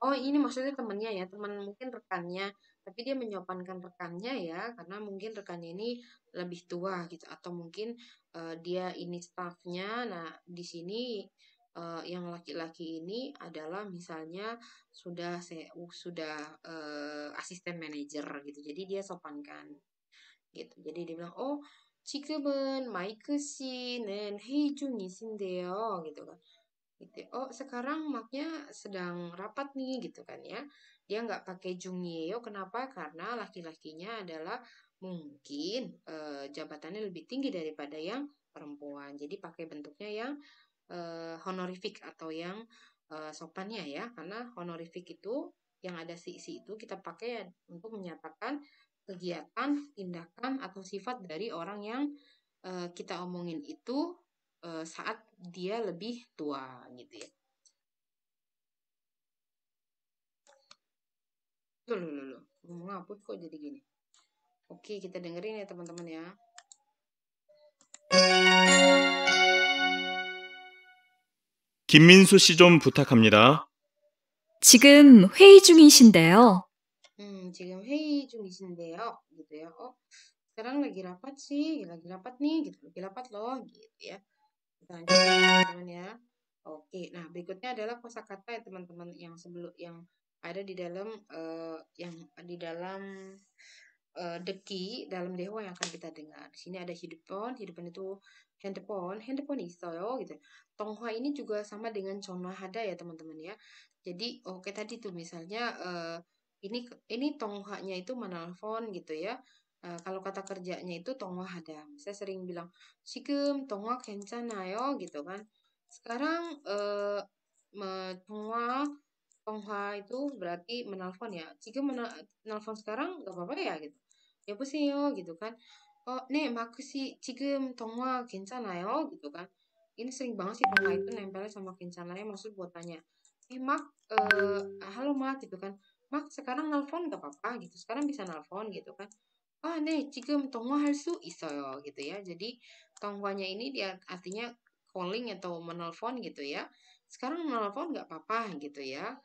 ini maksudnya temennya ya, teman mungkin rekannya, tapi dia menyopankan rekannya ya, karena mungkin rekannya ini lebih tua gitu, atau mungkin dia ini staffnya. Nah, di sini yang laki-laki ini adalah misalnya sudah asisten manajer gitu, jadi dia sopankan gitu. Jadi dia bilang, 지금은 마이크 씨는 회의 중이신데요 gitu kan. Gitu. Sekarang maknya sedang rapat nih gitu kan ya. Dia nggak pakai jungyeyo. Kenapa? Karena laki-lakinya adalah mungkin jabatannya lebih tinggi daripada yang perempuan. Jadi pakai bentuknya yang honorific atau yang sopannya ya. Karena honorific itu yang ada si itu kita pakai untuk menyatakan kegiatan, tindakan atau sifat dari orang yang kita omongin itu saat dia lebih tua gitu ya. Loh. Ngomong ngapus kok jadi gini. Oke, kita dengerin ya teman-teman ya. 김민수 씨 좀 부탁합니다. 지금 회의 중이신데요. 지금 회의 중이신데요. gitu ya. Sekarang lagi rapat sih, lagi rapat nih gitu. Lagi rapat loh gitu ya. Kita lanjut ya teman-teman ya. Oke, nah berikutnya adalah kosakata ya teman-teman yang ada di dalam deki dalam dewa yang akan kita dengar. Di sini ada hidupon itu handphone 있어요 gitu. Tonghua ini juga sama dengan hada ya teman-teman ya. Jadi oke tadi tuh misalnya ini tonghua-nya itu menelpon gitu ya. Kalau kata kerjanya itu hada. Saya sering bilang 지금 통화 괜찮아요 gitu kan. Sekarang Tonghua itu berarti menelpon ya. Jika menelpon sekarang nggak apa-apa ya gitu. 여보세요 gitu kan. 네, 마크 씨 지금 통화 괜찮아요 gitu kan. Ini sering banget sih 통화 itu nempelnya sama 괜찮아요 maksud buat tanya. Mak, halo Mak gitu kan. Mak sekarang nelpon nggak apa-apa gitu. Sekarang bisa nelpon gitu kan. 네, 지금 통화할 수 있어요 gitu ya. Jadi 통화nya ini dia artinya calling atau menelpon gitu ya. Sekarang menelpon nggak apa-apa gitu ya.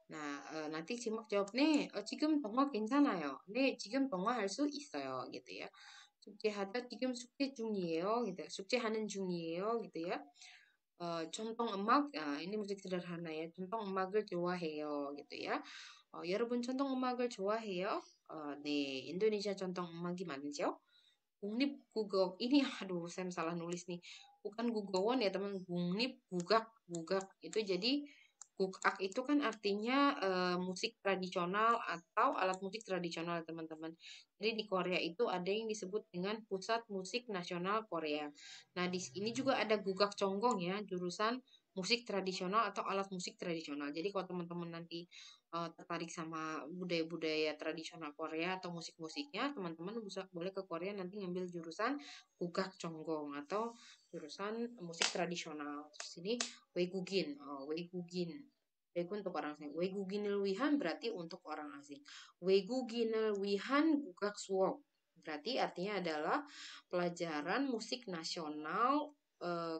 Nah, nanti simak jawab, 네, 지금 통화 괜찮아요. 네, 지금 통화할 수 있어요. gitu ya. 숙제하다 지금 숙제 중이에요. gitu. 숙제하는 중이에요. gitu ya. 전통 음악, ini musik sederhana ya. 전통 음악을 좋아해요. gitu ya. 여러분 전통 음악을 좋아해요? 네, 인도네시아 전통 음악이 많죠? 국립국어, ini aduh saya salah nulis nih. Bukan gugawon ya teman, gugak. Itu jadi gugak itu kan artinya musik tradisional atau alat musik tradisional teman-teman. Jadi di Korea itu ada yang disebut dengan Pusat Musik Nasional Korea. Nah, di ini juga ada gugak conggong ya, jurusan musik tradisional atau alat musik tradisional. Jadi kalau teman-teman nanti tertarik sama budaya-budaya tradisional Korea atau musik-musiknya, teman-teman boleh ke Korea nanti ngambil jurusan gugak conggong atau jurusan musik tradisional. Terus ini Weigugin. Weigugin. Weigugin untuk orang asing. Weiguginil wihan berarti untuk orang asing. Weiguginil wihan gugak suok. Berarti artinya adalah pelajaran musik nasional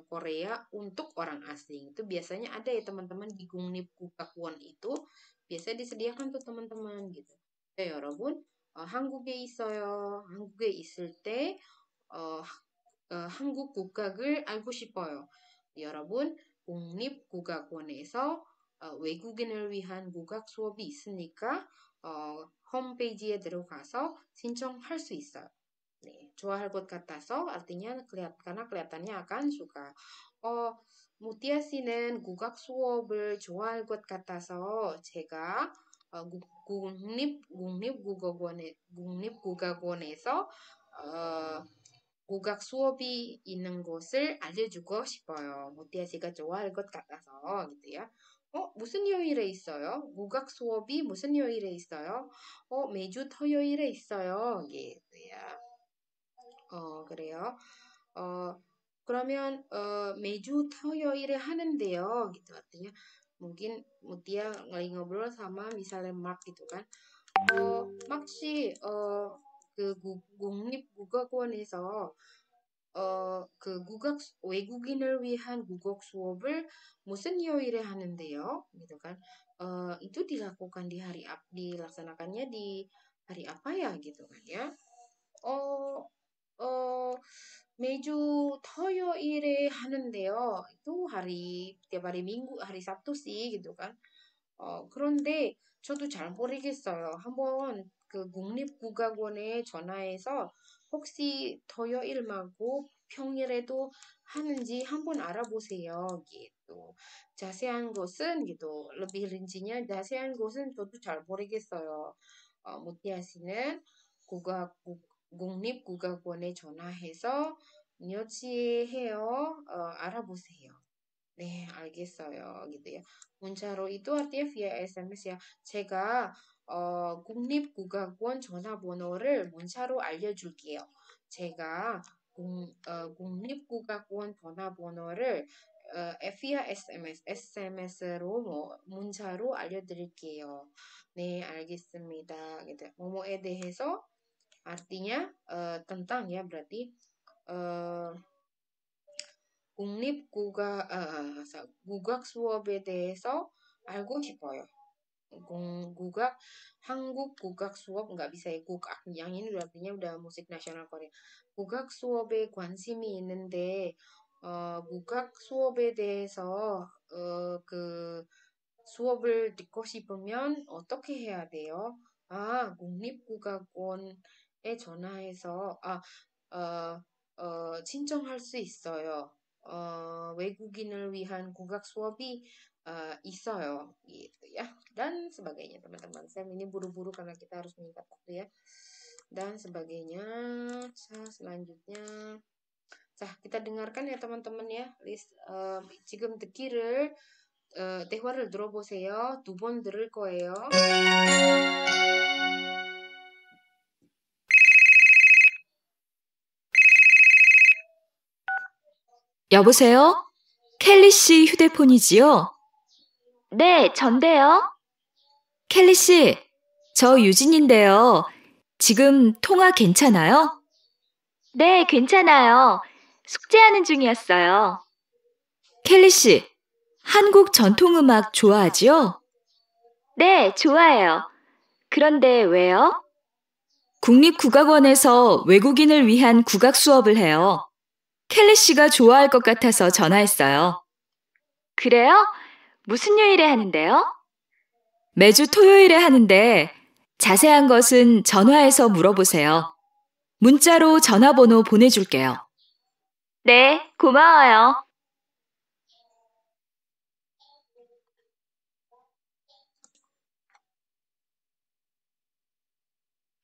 Korea untuk orang asing. Itu biasanya ada ya teman-teman di Gungnip Gugakwon itu biasanya disediakan tuh teman-teman gitu. Ya, 여러분, 한국에 있어요. 한국에 있을 때 한국 국악을 알고 싶어요. 여러분, 국립국악원에서 외국인을 위한 국악 수업이 있으니까 홈페이지에 들어가서 신청할 수 있어요. 네, 좋아할 것 같아서 artinya karena kelihatannya akan suka. 무티아 씨는 국악 수업을 좋아할 것 같아서 제가 국립국악원에서 국악 수업이 있는 곳을 알려주고 싶어요. 무티아 씨가 좋아할 것 같아서 gitu ya. 무슨 요일에 있어요? 국악 수업이 무슨 요일에 있어요? 매주 토요일에 있어요. 그래요. 어, 그러면 매주 토요일에 하는데요. gitu artinya mungkin Mutia lagi ngobrol sama misalnya Mark gitu kan. Mark sih 그 국립국어원에서 그 외국인을 위한 국어 수업을 무슨 요일에 하는데요? gitu kan. Itu dilakukan dilaksanakannya di hari apa ya gitu kan ya. 어, 어, 매주 토요일에 하는데요. 또 tiap hari Minggu, hari Sabtu sih gitu kan. 그런데 저도 잘 모르겠어요. 한번 그 국립국악원에 전화해서 혹시 토요일 말고 평일에도 하는지 한번 알아보세요. gitu. 자세한 것은 gitu, lebih rincinya 자세한 것은 저도 잘 모르겠어요. 무티아 씨는 국악 국립국악원에 전화해서 여치해요. 알아보세요. 네, 알겠어요. gitu ya. 문자로 itu artinya via SMS ya. 제가 국립국악원 전화번호를 문자로 알려줄게요. 제가 국립국악원 전화번호를 via SMS로 문자로 알려드릴게요. 네, 알겠습니다. gitu. 뭐뭐에 대해서 artinya tentang ya berarti 국악 수업에 대해서 알고 싶어요. 국악 한국 국악 수업 nggak bisa ya 국악 yang ini artinya udah musik nasional Korea. 국악 수업에 관심이 있는데 국악 수업에 대해서 그 수업을 듣고 싶으면 어떻게 해야 돼요? 국립국악원에 전화해서 신청할 수 있어요. 외국인을 위한 국악 수업이 있어요. Gitu ya. Dan sebagainya teman-teman. Saya ini buru-buru karena kita harus meningkat waktu ya. Dan sebagainya. Selanjutnya. 자, kita dengarkan ya teman-teman ya. 지금 듣기를 대화를 들어보세요. 2번 들을 거예요. 여보세요? 켈리 씨 휴대폰이지요? 네, 전데요. 켈리 씨, 저 유진인데요. 지금 통화 괜찮아요? 네, 괜찮아요. 숙제하는 중이었어요. 켈리 씨, 한국 전통음악 좋아하지요? 네, 좋아해요. 그런데 왜요? 국립국악원에서 외국인을 위한 국악 수업을 해요. 켈리 씨가 좋아할 것 같아서 전화했어요. 그래요? 무슨 요일에 하는데요? 매주 토요일에 하는데 자세한 것은 전화해서 물어보세요. 문자로 전화번호 보내줄게요. 네, 고마워요.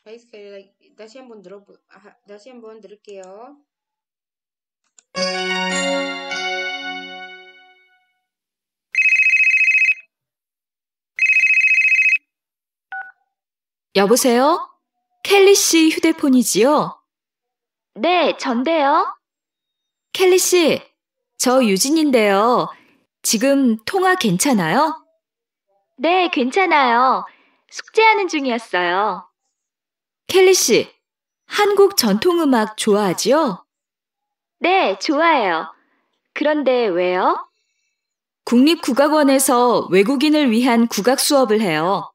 Baik, sekali lagi. 다시 한번 들을게요. 여보세요? 켈리 씨 휴대폰이지요? 네, 전데요. 켈리 씨, 저 유진인데요. 지금 통화 괜찮아요? 네, 괜찮아요. 숙제하는 중이었어요. 켈리 씨, 한국 전통음악 좋아하지요? 네, 좋아해요. 그런데 왜요? 국립국악원에서 외국인을 위한 국악 수업을 해요.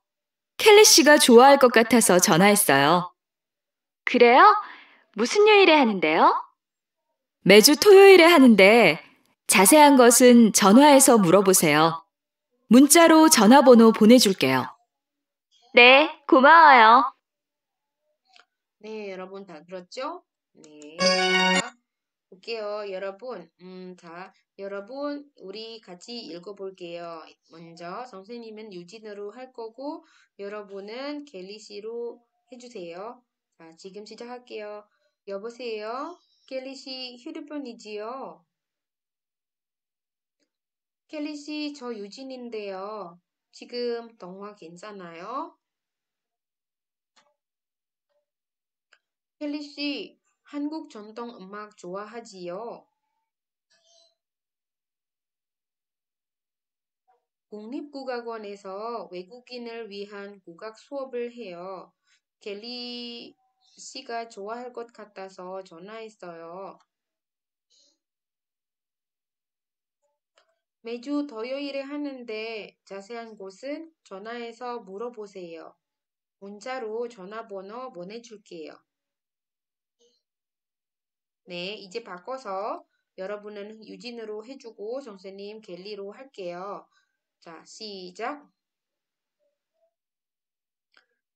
켈리 씨가 좋아할 것 같아서 전화했어요. 그래요? 무슨 요일에 하는데요? 매주 토요일에 하는데 자세한 것은 전화해서 물어보세요. 문자로 전화번호 보내줄게요. 네, 고마워요. 네, 여러분 다 들었죠? 네. 자, 볼게요, 여러분. 여러분, 우리 같이 읽어볼게요. 먼저, 선생님은 유진으로 할 거고, 여러분은 켈리 씨로 해주세요. 자, 지금 시작할게요. 여보세요? 켈리 씨 휴대폰이지요? 켈리 씨, 저 유진인데요. 지금 통화 괜찮아요? 켈리 씨, 한국 전통 음악 좋아하지요? 국립국악원에서 외국인을 위한 국악 수업을 해요. 켈리 씨가 좋아할 것 같아서 전화했어요. 매주 토요일에 하는데 자세한 곳은 전화해서 물어보세요. 문자로 전화번호 보내줄게요. 네, 이제 바꿔서 여러분은 유진으로 해주고 선생님 켈리로 할게요. 자, 시작.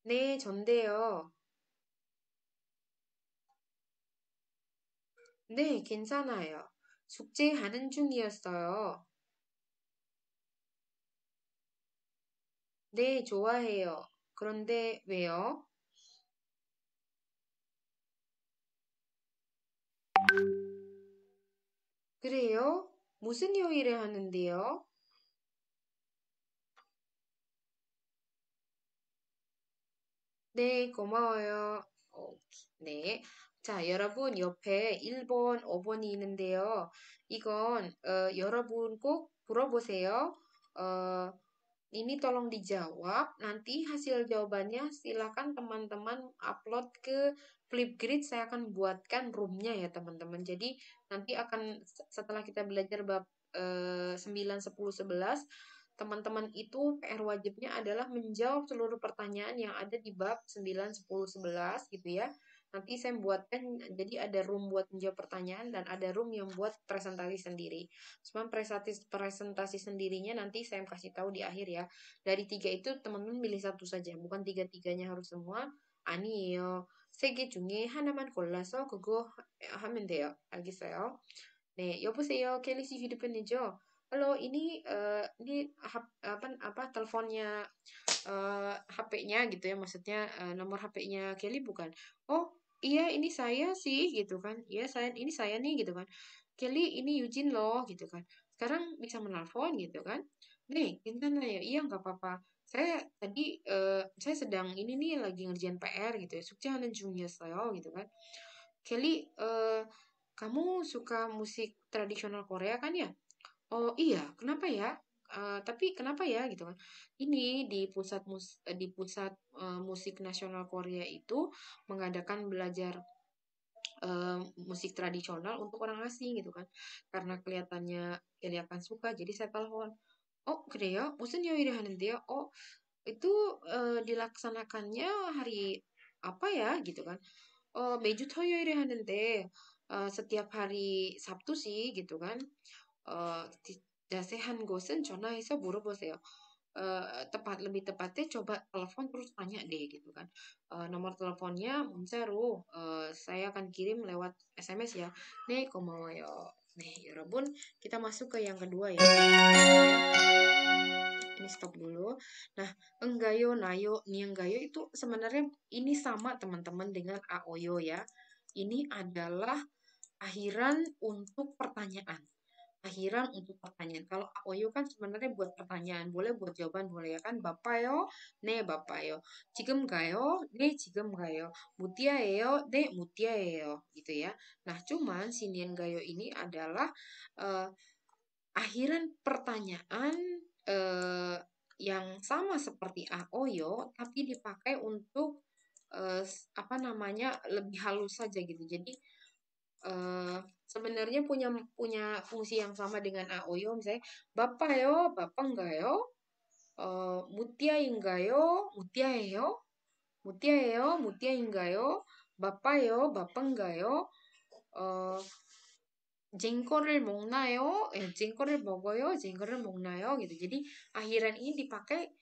네, 전데요. 네, 괜찮아요. 숙제하는 중이었어요. 네, 좋아해요. 그런데 왜요? 그래요? 무슨 요일에 하는데요? 네, 고마워요. 네. 자, 여러분 옆에 1번, 5번이 있는데요. 이건 여러분 꼭 물어보세요. 어, ini tolong dijawab. Nanti hasil jawabannya silakan teman-teman upload ke Flipgrid. Saya akan buatkan roomnya ya teman-teman. Jadi nanti akan setelah kita belajar bab 9, 10, 11, teman-teman itu PR wajibnya adalah menjawab seluruh pertanyaan yang ada di bab 9, 10, 11 gitu ya. Nanti saya buatkan, jadi ada room buat menjawab pertanyaan dan ada room yang buat presentasi sendiri. Cuma presentasi sendirinya nanti saya kasih tahu di akhir ya. Dari 3 itu teman-teman pilih satu saja, bukan 3-3nya harus semua. 아니에요. 3개 중에 하나만 골라서 그거 하면 돼요. 알겠어요? 네, 여보세요. 켈리 씨 휴대폰이죠? Halo, ini apa teleponnya HP-nya gitu ya, maksudnya nomor HP-nya Kelly bukan? Oh, iya ini saya sih gitu kan. Iya, ini saya nih gitu kan. Kelly ini Eugene loh gitu kan. Sekarang bisa menelpon gitu kan. Nih, gimana ya? Iya nggak apa-apa. Saya sedang ini nih lagi ngerjain PR gitu ya. 숙제하는 중이었어요 gitu kan. Kelly, kamu suka musik tradisional Korea kan ya? Oh iya, kenapa ya? Tapi kenapa ya gitu kan? Ini di pusat musik nasional Korea itu mengadakan belajar musik tradisional untuk orang asing gitu kan. Karena kelihatannya Kelly akan suka, jadi saya telepon. Oh, 그래요? 무슨 요일에 하는데요? Oh, itu dilaksanakannya hari apa ya gitu kan? 매주 토요일에 하는데 setiap hari Sabtu sih gitu kan. 자세한 곳은 전화해서 물어보세요. lebih tepatnya coba telepon terus tanya deh gitu kan. Nomor teleponnya 문자로 saya akan kirim lewat SMS ya. 네, 고마워요. 네, 여러분, kita masuk ke yang kedua ya. Ini stop dulu. Nah, enggayo, nayo, nienggayo itu sebenarnya ini sama teman-teman dengan aoyo ya. Ini adalah akhiran untuk pertanyaan. Akhiran untuk pertanyaan. Kalau aoyo kan sebenarnya buat pertanyaan, boleh buat jawaban, boleh ya kan? Bapayo, ne bapayo. 지금 가요, 네 지금 가요. 무티아예요, 네 무티아예요. Gitu ya. Nah, cuman si nienggayo ini adalah akhiran pertanyaan yang sama seperti aoyo, tapi dipakai untuk apa namanya lebih halus saja gitu. Jadi sebenarnya punya fungsi yang sama dengan aoyo, misalnya bapayo, bapangayo, mutiaingayo, mutiaeyo, mutiaeyo, mutiaingayo, bapayo, bapangayo, jengkol을 먹나요? jengkol을 먹어요, jengkol을 먹나요? gitu. Jadi akhiran ini dipakai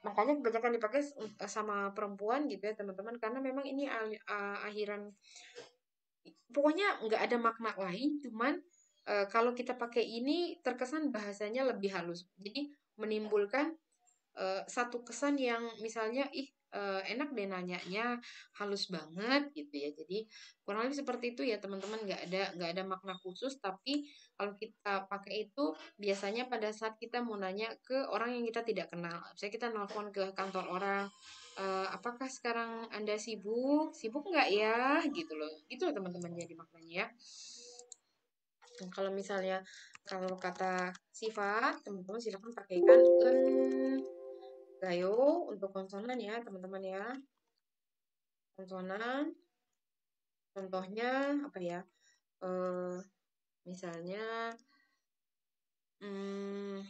makanya kebanyakan dipakai sama perempuan gitu ya teman-teman, karena memang ini akhiran, pokoknya nggak ada makna lain, cuman kalau kita pakai ini terkesan bahasanya lebih halus. Jadi menimbulkan satu kesan yang misalnya enak deh nanyanya, halus banget gitu ya. Jadi kurang lebih seperti itu ya teman-teman, nggak ada makna khusus, tapi kalau kita pakai itu biasanya pada saat kita mau nanya ke orang yang kita tidak kenal. Misalnya kita nelpon ke kantor orang, apakah sekarang Anda sibuk? Sibuk nggak ya? Gitu loh. Gitu loh teman-teman jadi maknanya ya. Dan kalau misalnya kalau kata sifat, teman-teman silakan pakaikan gayo untuk konsonan ya, teman-teman ya. Konsonan, contohnya apa ya? Eh, misalnya, hmm,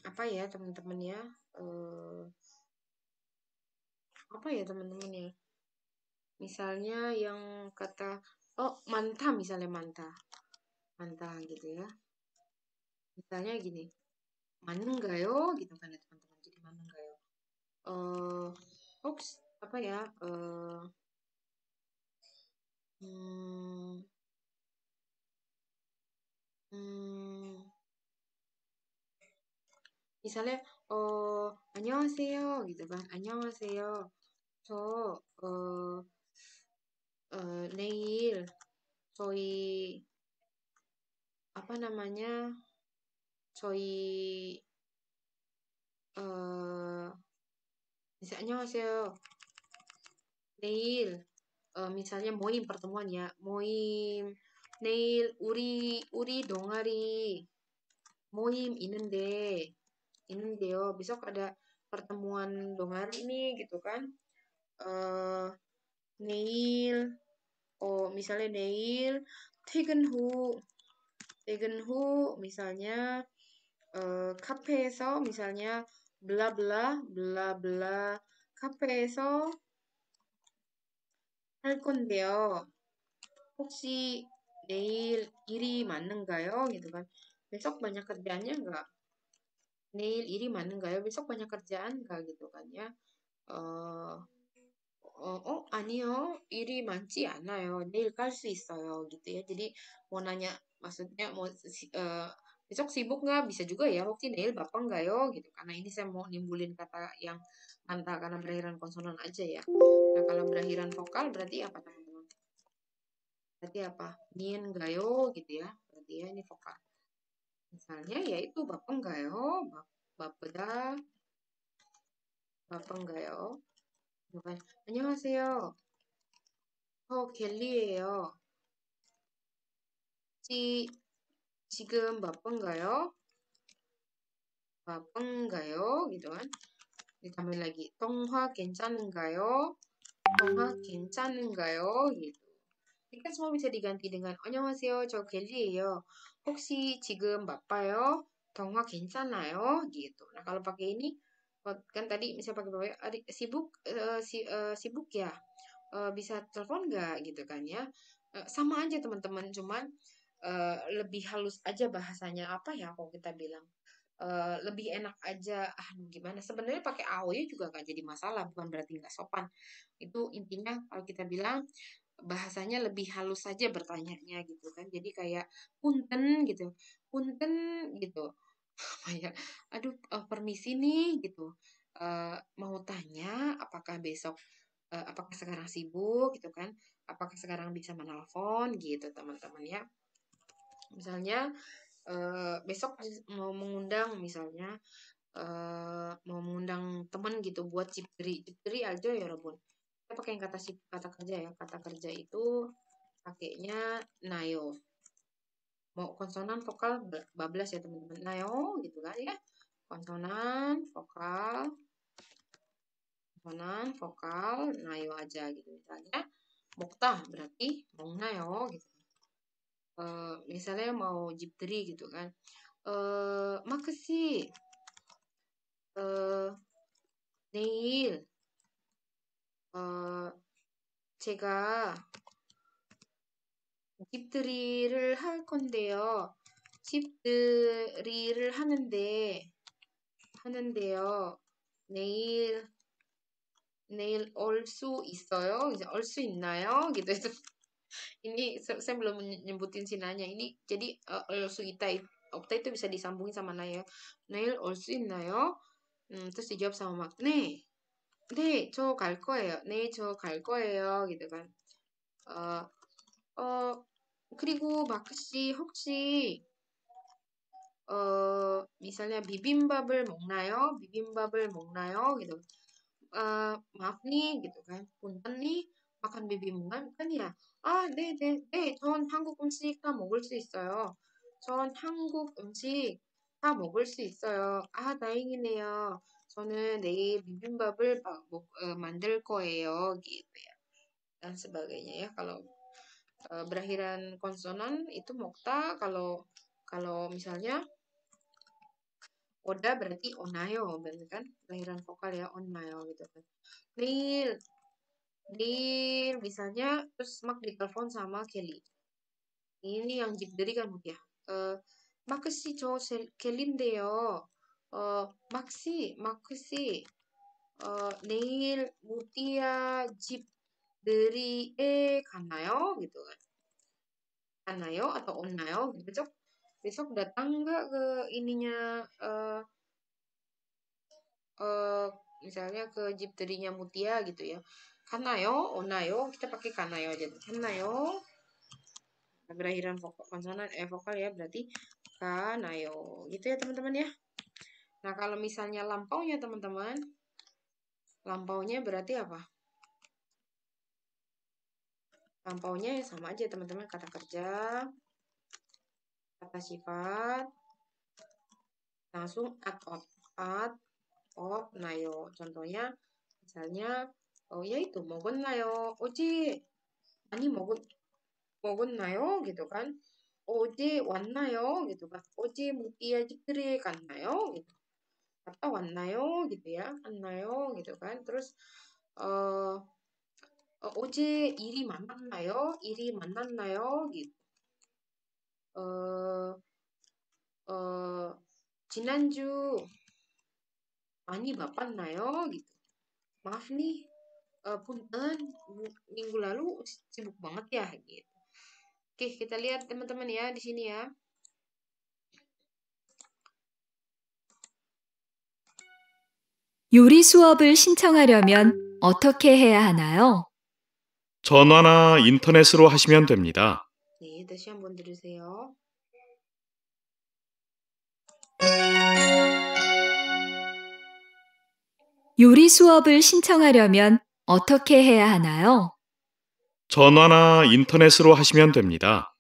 apa ya teman-teman ya? Eh, apa ya teman-teman ya? Misalnya yang kata, oh manta misalnya manta, manta gitu ya. Misalnya gini, maneng gayo gitu kan ya teman-teman. Jadi maneng gayo. Eh, Ups, apa ya? Hmm, hmm, misalnya, oh, 안녕하세요 gitu kan, 안녕하세요. 저, 내일 저희 apa namanya? 저희 misalnya 안녕하세요. 내일 misalnya moim pertemuan ya, moim 내일 우리 동아리 moim 있는데요. besok ada pertemuan 동아리 nih gitu kan. eh 내일 misalnya 내일 퇴근 후 misalnya 카페에서 misalnya bla bla bla bla 카페에서 할 건데요. 혹시 내일 일이 많은가요? gitu kan. Besok banyak kerjaannya nggak? 내일 일이 많은가요? besok banyak kerjaan nggak gitu kan ya. eh 아니요. 일이 많지 않아요. 내일 갈 수 있어요. gitu ya. Jadi mau nanya, maksudnya mau besok sibuk nggak? Bisa juga ya. 혹시 내일 바쁜가요? gitu. Karena ini saya mau nimbulin kata yang manta karena berakhiran konsonan aja ya. Nah, kalau berakhiran vokal berarti apa teman-teman? Berarti apa? Nien gayo gitu ya. Berarti ya ini vokal. Misalnya yaitu 바쁜가요? 바쁘다. 바쁜가요? bukan. 안녕하세요. 저 갤리예요. 혹시 지금 바쁜가요? 바쁜가요? gitu kan. Ditambah lagi. 통화 괜찮은가요? 통화 괜찮은가요? gitu. Ini kan semua bisa diganti dengan 안녕하세요. 저 갤리예요. 혹시 지금 바빠요? 통화 괜찮아요? gitu. Nah, kalau pakai ini kan tadi misalnya pakai bapak sibuk sibuk ya. Bisa telepon nggak gitu kan ya. Sama aja teman-teman, cuman lebih halus aja bahasanya, apa ya kalau kita bilang lebih enak aja. Gimana sebenarnya pakai AOY juga nggak jadi masalah, bukan berarti nggak sopan. Itu intinya kalau kita bilang bahasanya lebih halus saja bertanyanya gitu kan. Jadi kayak punten gitu, punten gitu. Kayak aduh permisi nih gitu. Mau tanya apakah besok apakah sekarang sibuk gitu kan? Apakah sekarang bisa menelpon gitu teman-teman ya. Misalnya besok mau mengundang misalnya mau mengundang teman gitu buat cipteri aja ya Robun. Kita pakai yang kata kerja ya. Kata kerja itu pakainya nayo. Mau konsonan vokal bablas ya teman-teman. Nayo gitu kan ya. Konsonan vokal nayo aja gitu. Misalnya mukta berarti mau nayo gitu. Misalnya mau cipteri gitu kan. makasih. 내일 제가 집들이를 할 건데요. 집들이를 하는데요. 내일 올 수 있어요? 이제 올 수 있나요? gitu itu. Ini saya belum nyebutin si Nanya. Ini jadi 올 수 있다. Okta itu bisa disambungin sama Naya. 내일 올 수 있나요? terus dijawab sama mak, 네, 저 갈 거예요. 네, 저 갈 거예요. gitu kan. 어, 그리고 마크 씨 혹시 misalnya bibimbap을 먹나요? bibimbap을 먹나요? gitu. Maaf nih gitu kan. punten nih makan bibimbap kan ya. 네, 네, 네. 전 한국 음식 다 먹을 수 있어요. 전 한국 음식 다 먹을 수 있어요. 다행이네요. 저는 내일 비빔밥을 만들 거예요. gitu ya. Dan sebagainya ya. Kalau berakhiran konsonan itu mokta, kalau kalau misalnya oda berarti onayo, berarti kan berakhiran vokal ya, onayo gitu kan. Nil, Nil, misalnya terus mak ditelepon sama Kelly. Ini yang jibderi kan ya. 마크씨 저 켈린데요. 마크씨, 내일 무띠아 집들이에 가나요? gitu kan. Anayo atau onayo gitu. Besok besok datang nggak ke ininya eh misalnya ke Jipterinya Mutia gitu ya. Kanayo, onayo, kita pakai kanayo aja. Kanayo, berakhiran vokal konsonan vokal ya, berarti kanayo. Gitu ya teman-teman ya. Nah, kalau misalnya lampaunya teman-teman, lampaunya berarti apa? Lampaunya ya sama aja teman-teman, kata kerja, kata sifat, langsung at, nayo. Contohnya misalnya yaitu 먹었나요? 어제 많이 먹었나요? gitu kan. 어제 왔나요? gitu kan. 어제 무티아 집들이에 갔나요? gitu. Atau 왔나요? gitu ya. 갔나요? gitu kan. Terus 어제 일이 많았나요? 일이 많았나요? gitu. 어, 지난주 많이 바빴나요? gitu. Maaf nih, punten minggu lalu sibuk banget ya gitu. Oke, kita lihat teman-teman ya di sini ya. 요리 수업을 신청하려면 어떻게 해야 하나요? 전화나 인터넷으로 하시면 됩니다. 네, 다시 한번 들으세요. 요리 수업을 신청하려면 어떻게 해야 하나요? 전화나 인터넷으로 하시면 됩니다.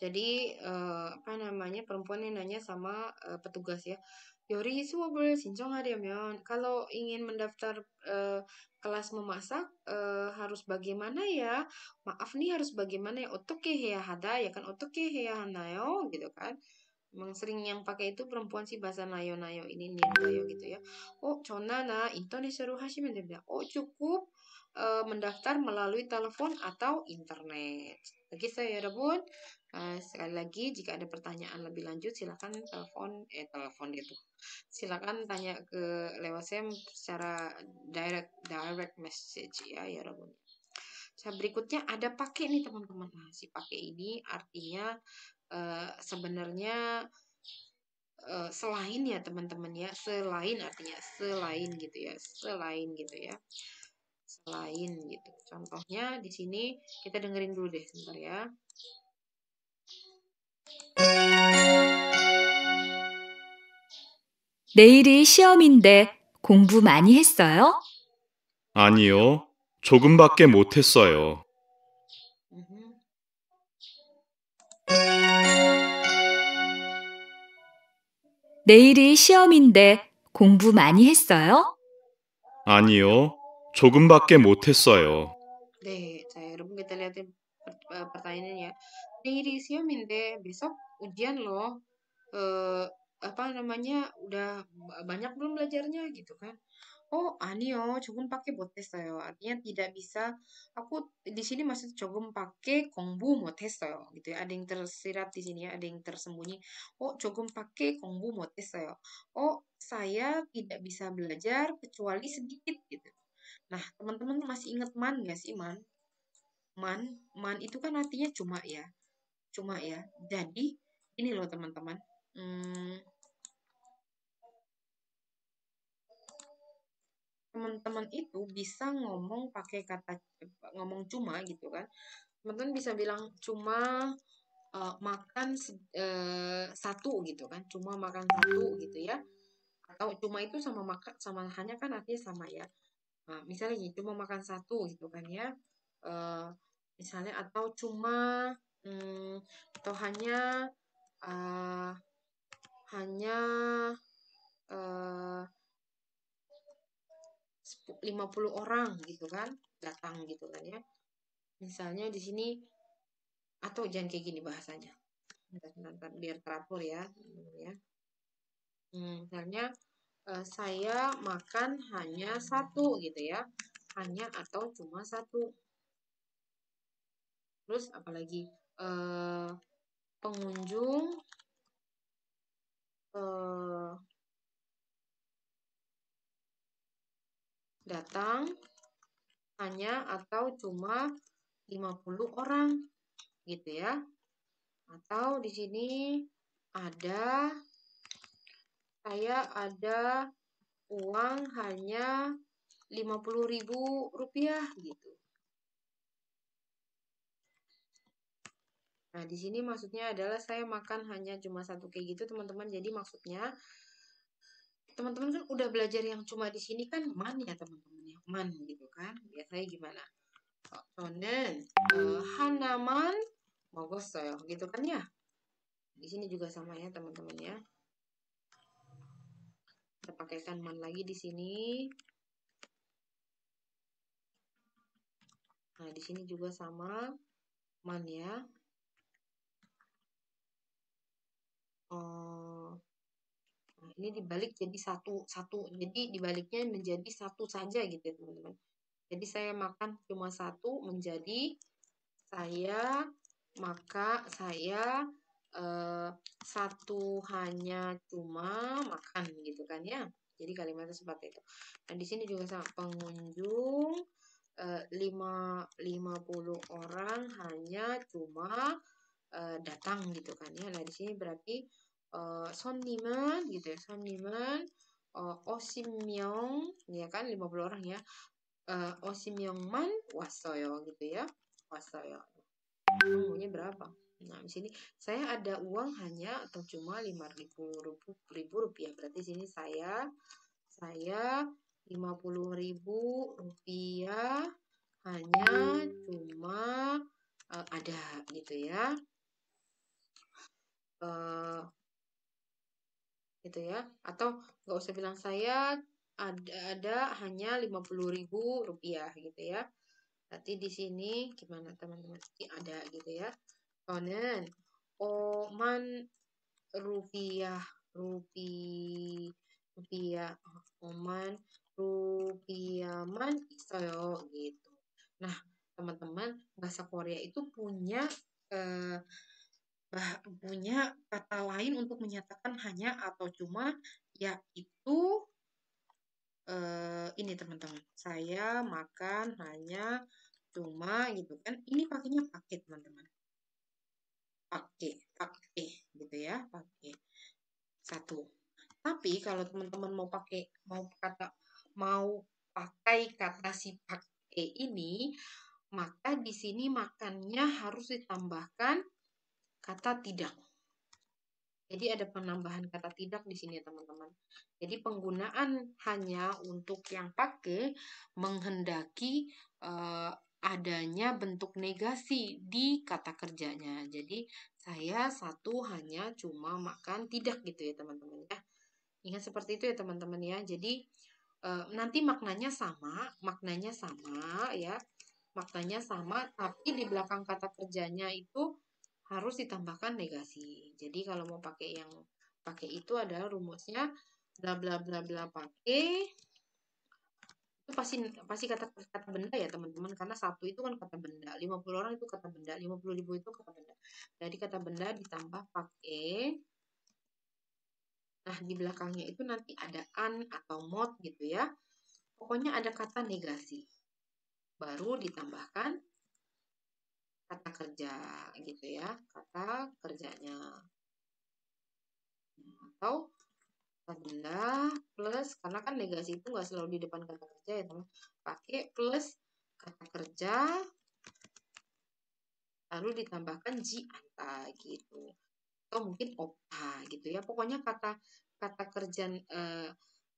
Jadi apa namanya, perempuan yang nanya sama petugas ya. Yori suab을 신청하려면 kalau ingin mendaftar kelas memasak harus bagaimana ya? Maaf nih, harus bagaimana ya? 어떻게 해야 하다 ya kan, 어떻게 해야 하나요? gitu kan. Emang sering yang pakai itu perempuan sih, bahasa nayo-nayo ini nayo gitu ya. 전화나 인터넷으로 하시면 됩니다. cukup mendaftar melalui telepon atau internet. Begitu ya, 여러분. Sekali lagi, jika ada pertanyaan lebih lanjut, silakan telepon itu. Silakan tanya ke lewat saya secara direct message ya, 여러분. Berikutnya ada pakai nih teman-teman. Nah, si pakai ini artinya sebenarnya selain ya teman-teman ya, selain artinya selain gitu ya, selain gitu ya, selain gitu. Contohnya di sini kita dengerin dulu deh sebentar ya. 내일이 시험인데 공부 많이 했어요? 아니요, 조금밖에 못했어요. 내일이 시험인데 공부 많이 했어요? 아니요, 조금밖에 못했어요. 네, 자 여러분 kita lihatin pertanyaannya. Neiri siominde, besok ujian loh. Apa namanya, udah banyak belum belajarnya gitu kan. 아니요. 조금밖에 못했어요. artinya tidak bisa. Aku di sini maksud 조금밖에 공부 못했어요. gitu ya. Ada yang tersirat di sini ya, ada yang tersembunyi. 조금밖에 공부 못했어요. Saya tidak bisa belajar kecuali sedikit gitu. Nah, teman-teman masih ingat man gak sih, man? Man itu kan artinya cuma ya. Cuma ya. Jadi, ini loh teman-teman. teman-teman itu bisa ngomong pakai kata ngomong cuma gitu kan. Teman-teman bisa bilang cuma makan satu gitu kan, cuma makan satu gitu ya. Atau cuma itu sama makan sama hanya kan artinya sama ya. Nah, misalnya gini, cuma makan satu gitu kan ya. Eh, misalnya atau cuma atau hanya eh, 50 orang gitu kan datang gitu kan ya. Misalnya di sini atau jangan kayak gini bahasanya. Bentar, biar teratur ya. Misalnya saya makan hanya satu gitu ya. Hanya atau cuma satu. Terus apalagi pengunjung datang hanya atau cuma 50 orang gitu ya. Atau di sini saya ada uang hanya 50.000 rupiah gitu. Nah, di sini maksudnya adalah saya makan hanya cuma satu kayak gitu, teman-teman. Jadi maksudnya teman-teman kan udah belajar yang cuma di sini kan man ya, teman-teman ya. Man gitu kan. Biasanya gimana? Tonen hanaman 먹었어요 gitu kan ya. Di sini juga sama ya, teman-teman ya. Kita pakaikan man lagi di sini. Nah, di sini juga sama man ya. Nah, ini dibalik jadi satu. Jadi dibaliknya menjadi satu saja gitu ya, teman-teman. Jadi saya makan cuma satu menjadi saya satu hanya cuma makan gitu kan ya. Jadi kalimatnya seperti itu. Dan di sini juga sama pengunjung 50 orang hanya cuma datang gitu kan ya. Nah, di sini berarti 손님은 gitu ya. 손님은 50명 ya kan 50 orang ya. 50명만 왔어요 gitu ya. 왔어요. Maunya berapa? Nah, di sini saya ada uang hanya atau cuma 5.000 rupiah. Berarti di sini saya 50.000 rupiah hanya cuma ada gitu ya. Gitu ya. Atau nggak usah bilang saya ada hanya 50.000 rupiah gitu ya. Berarti di sini gimana teman-teman? Ada gitu ya. 저는 5만 rupiah rupiah 5만 rupiah만 있어요 gitu. Nah, teman-teman, bahasa Korea itu punya kata lain untuk menyatakan hanya atau cuma, yaitu ini teman-teman. Saya makan hanya cuma gitu kan. Ini pakainya pakai teman-teman. Pakai gitu ya, pakai satu. Tapi kalau teman-teman mau pakai kata si pakai ini, maka di sini makannya harus ditambahkan kata tidak. Jadi ada penambahan kata tidak di sini ya teman-teman. Jadi penggunaan hanya untuk yang pakai menghendaki adanya bentuk negasi di kata kerjanya. Jadi saya satu hanya cuma makan tidak gitu ya teman-teman ya. Ingat seperti itu ya teman-teman ya. Jadi nanti maknanya sama ya. Maknanya sama, tapi di belakang kata kerjanya itu harus ditambahkan negasi. Jadi kalau mau pakai itu adalah rumusnya bla bla bla bla pakai itu pasti kata benda ya teman-teman, karena satu itu kan kata benda, 50 orang itu kata benda, 50.000 itu kata benda. Jadi kata benda ditambah pakai. Nah, di belakangnya itu nanti ada an atau mod gitu ya. Pokoknya ada kata negasi. Baru ditambahkan kata kerja gitu ya, kata kerjanya. Atau kata benda plus, karena kan negasi itu nggak selalu di depan kata kerja ya teman, pakai plus kata kerja lalu ditambahkan ji anta gitu, atau mungkin opta gitu ya, pokoknya kata kerja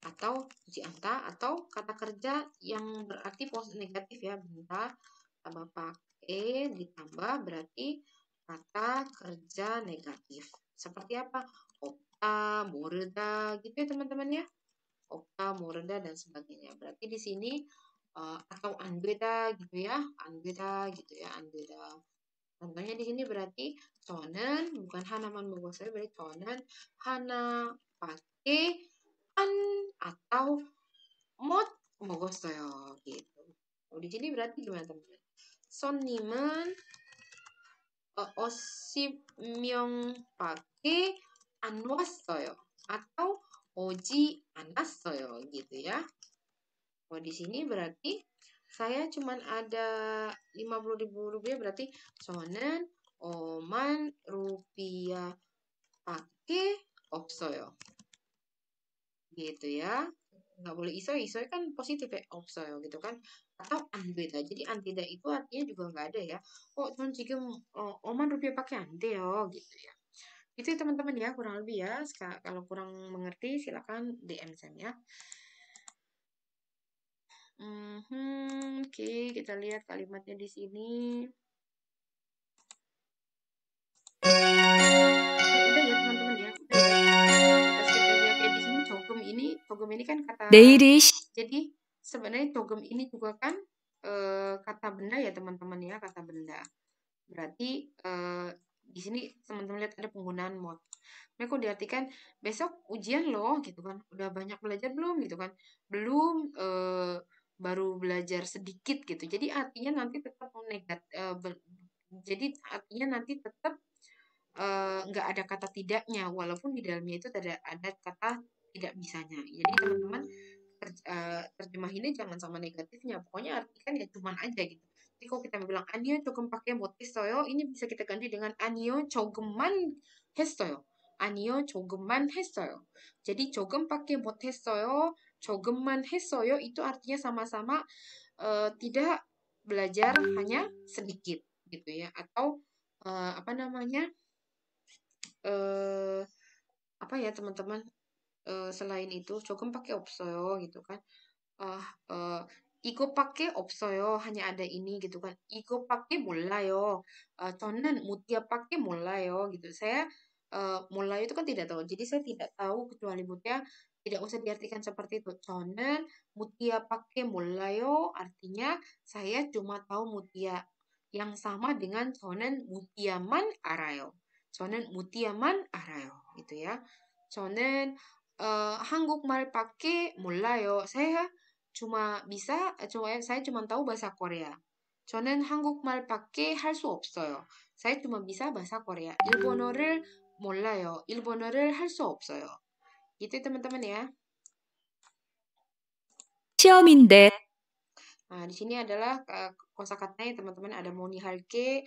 atau ji anta atau kata kerja yang berarti negatif ya, benda tambah pakai ditambah berarti kata kerja negatif. Seperti apa? Opta, moreda gitu ya teman-teman ya. Opta, moreda dan sebagainya. Berarti di sini atau anbeda gitu ya. Anbeda gitu ya, anbeda. Contohnya di sini berarti tonen bukan hanaman mogoseo, berarti tonen hana pakai an atau mot mogoseo gitu. Oh, di sini berarti gimana teman-teman? 손님은 오시면 밖에 안 왔어요. atau 오지 않았어요 gitu ya. Oh, di sini berarti saya cuman ada 50.000 rupiah, berarti 저는 5만 rupiah 밖에 없어요. Gitu ya. Nggak boleh isoy kan positif ya, 없어요 gitu kan. Atau 안 되다. Jadi 안 되다 itu artinya juga nggak ada ya. Oh, 전 지금 5만 rupiah밖에 안 돼요 gitu ya. Itu ya teman-teman ya, kurang lebih ya. Kalau kurang mengerti silakan DM saya ya. Oke, kita lihat kalimatnya di sini. Udah ya teman-teman ya, udah ya. Kita skip aja. Kayak di sini cogem ini kan kata. 내일이 Jadi sebenarnya cogem ini juga kan kata benda ya teman-teman ya, kata benda. Berarti di sini teman-teman lihat ada penggunaan mod. Nah, kok diartikan besok ujian loh gitu kan. Udah banyak belajar belum gitu kan. Belum, baru belajar sedikit gitu. Jadi artinya nanti tetap jadi artinya nanti tetap nggak ada kata tidaknya, walaupun di dalamnya itu ada kata tidak bisanya. Jadi teman-teman terjemahinnya jangan sama negatifnya. Pokoknya artikan ya cuman aja gitu. Jadi kalau kita bilang anio 조금 밖에 못 했어요, ini bisa kita ganti dengan anio 조금만 했어요. 아니요, 조금만 했어요. jadi 조금밖에 못 했어요, 조금만 했어요 itu artinya sama-sama tidak belajar hanya sedikit gitu ya. Atau apa namanya? Apa ya teman-teman? Selain itu 조금 밖에 없어요 gitu kan. 이것밖에 없어요. hanya ada ini gitu kan. 이것밖에 몰라요. 저는 무티아밖에 몰라요 gitu. Saya 몰라요 itu kan tidak tahu. Jadi saya tidak tahu kecuali mutia. Tidak usah diartikan seperti itu. 저는 무티아밖에 몰라요 artinya saya cuma tahu mutia. Yang sama dengan 저는 무티아만 알아요. 저는 무티아만 알아요. gitu ya. 저는 한국말밖에 몰라요. saya cuma tahu bahasa Korea. 저는 한국말밖에 할 수 없어요. saya cuma bisa bahasa Korea. 일본어를 몰라요. 일본어를 할 수 없어요. gitu teman-teman ya. 시험인데 Nah, di sini adalah kosakatanya teman-teman, ada moni 할게